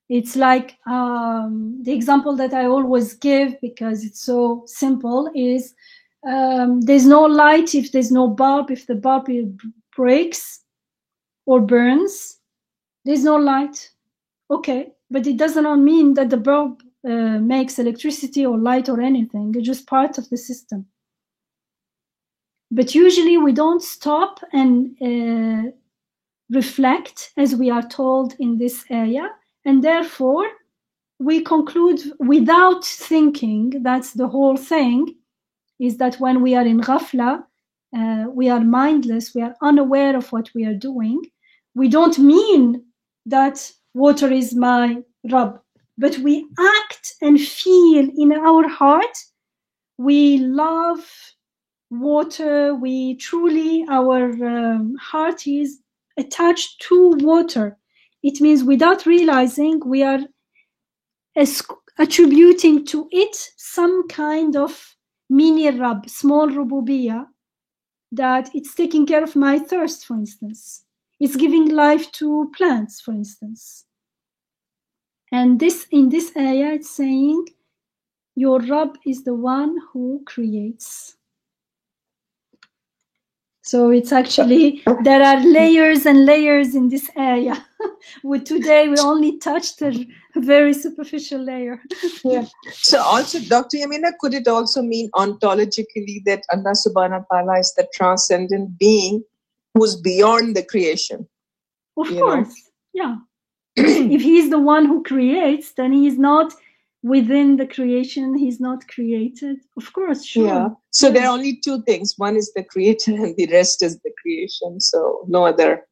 It's like the example that I always give, because it's so simple, is there's no light if there's no bulb. If the bulb breaks or burns, There's no light. Okay, but it does not mean that the bulb makes electricity or light or anything. It's just part of the system. But usually we don't stop and reflect, as we are told in this area, and therefore we conclude without thinking. That's the whole thing, is that when we are in ghafla, we are mindless, we are unaware of what we are doing. We don't mean that water is my Rabb, but we act and feel in our heart. We love water. We truly, our heart is attached to water. It means without realizing, we are attributing to it some kind of mini Rabb, small Rububiyyah, that it's taking care of my thirst, for instance. It's giving life to plants, for instance. And this, in this ayah, it's saying, your Rabb is the one who creates. So it's actually, there are layers and layers in this ayah. Today we only touched a very superficial layer. Yeah. So also, Dr. Yamina, could it also mean ontologically that Allah subhanahu wa ta'ala is the transcendent being who's beyond the creation? Of course, yeah. If he's the one who creates, then he is not within the creation, he's not created. Of course, sure. Yeah. So there are only two things. One is the creator and the rest is the creation. So no other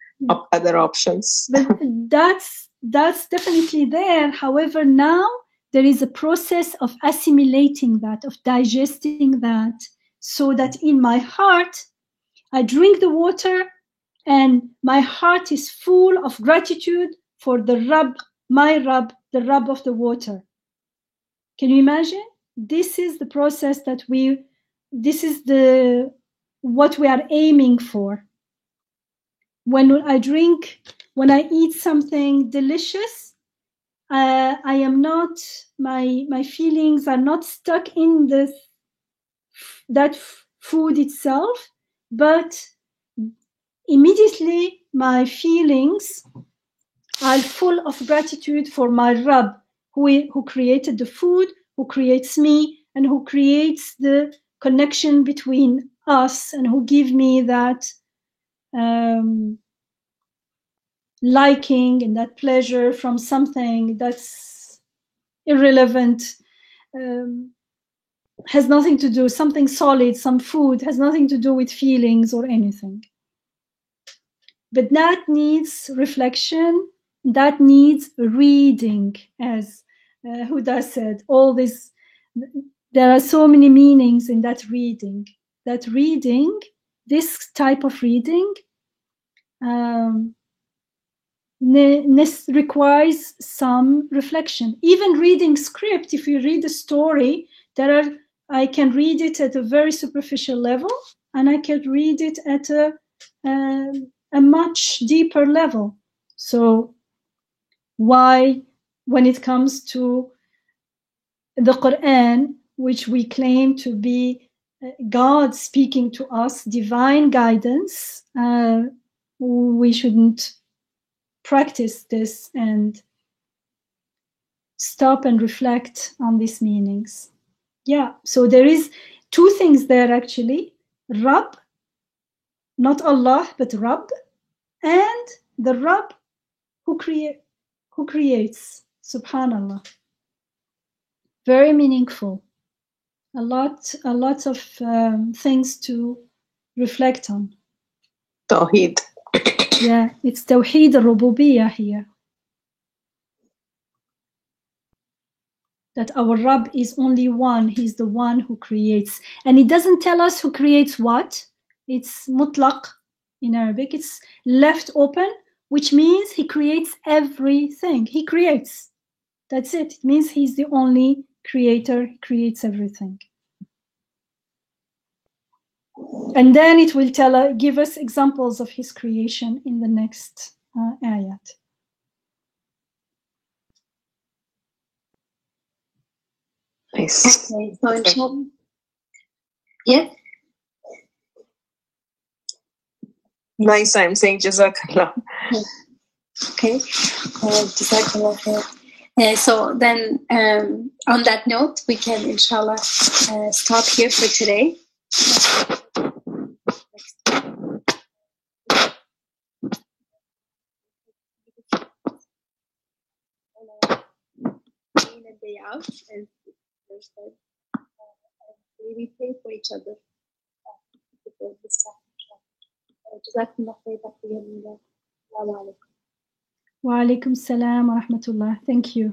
options. But that's definitely there. However, now there is a process of assimilating that, of digesting that, so that in my heart, I drink the water and my heart is full of gratitude for the Rabb, my Rabb, the Rabb of the water. Can you imagine? This is the process that what we are aiming for. When I eat something delicious, I am not, my feelings are not stuck in that food itself, but immediately my feelings are full of gratitude for my Rabb, who created the food, who creates me, and who creates the connection between us, and who give me that liking and that pleasure from something that's irrelevant, has nothing to do, something solid, some food, has nothing to do with feelings or anything. But that needs reflection, that needs reading, as Huda said. All this, there are so many meanings in that reading. That reading, this type of reading, requires some reflection. Even reading script, if you read a story, I can read it at a very superficial level, and I can read it at a much deeper level. So why, when it comes to the Quran, which we claim to be God speaking to us, divine guidance, we shouldn't practice this and stop and reflect on these meanings. Yeah, so there is two things there actually. Rabb, not Allah, but Rabb, and the Rabb who creates. Subhanallah. Very meaningful. A lot of things to reflect on. Tawheed. Yeah, it's Tawheed al-Rububiyyah here. That our Rabb is only one, he's the one who creates. And it doesn't tell us who creates what. It's mutlaq in Arabic. It's left open, which means he creates everything. He creates. That's it. It means he's the only creator. He creates everything. And then it will give us examples of his creation in the next ayat. Nice. Okay, so yeah. Nice, I'm saying Jazakallah. Okay. Jazakallah khair. So then, on that note, we can, inshallah, stop here for today. Day in and day out, and we pray for each other. Jazakallah khair, Dr. Yamina. Assalamu alaikum. Wa alaikum salam wa rahmatullah. Thank you.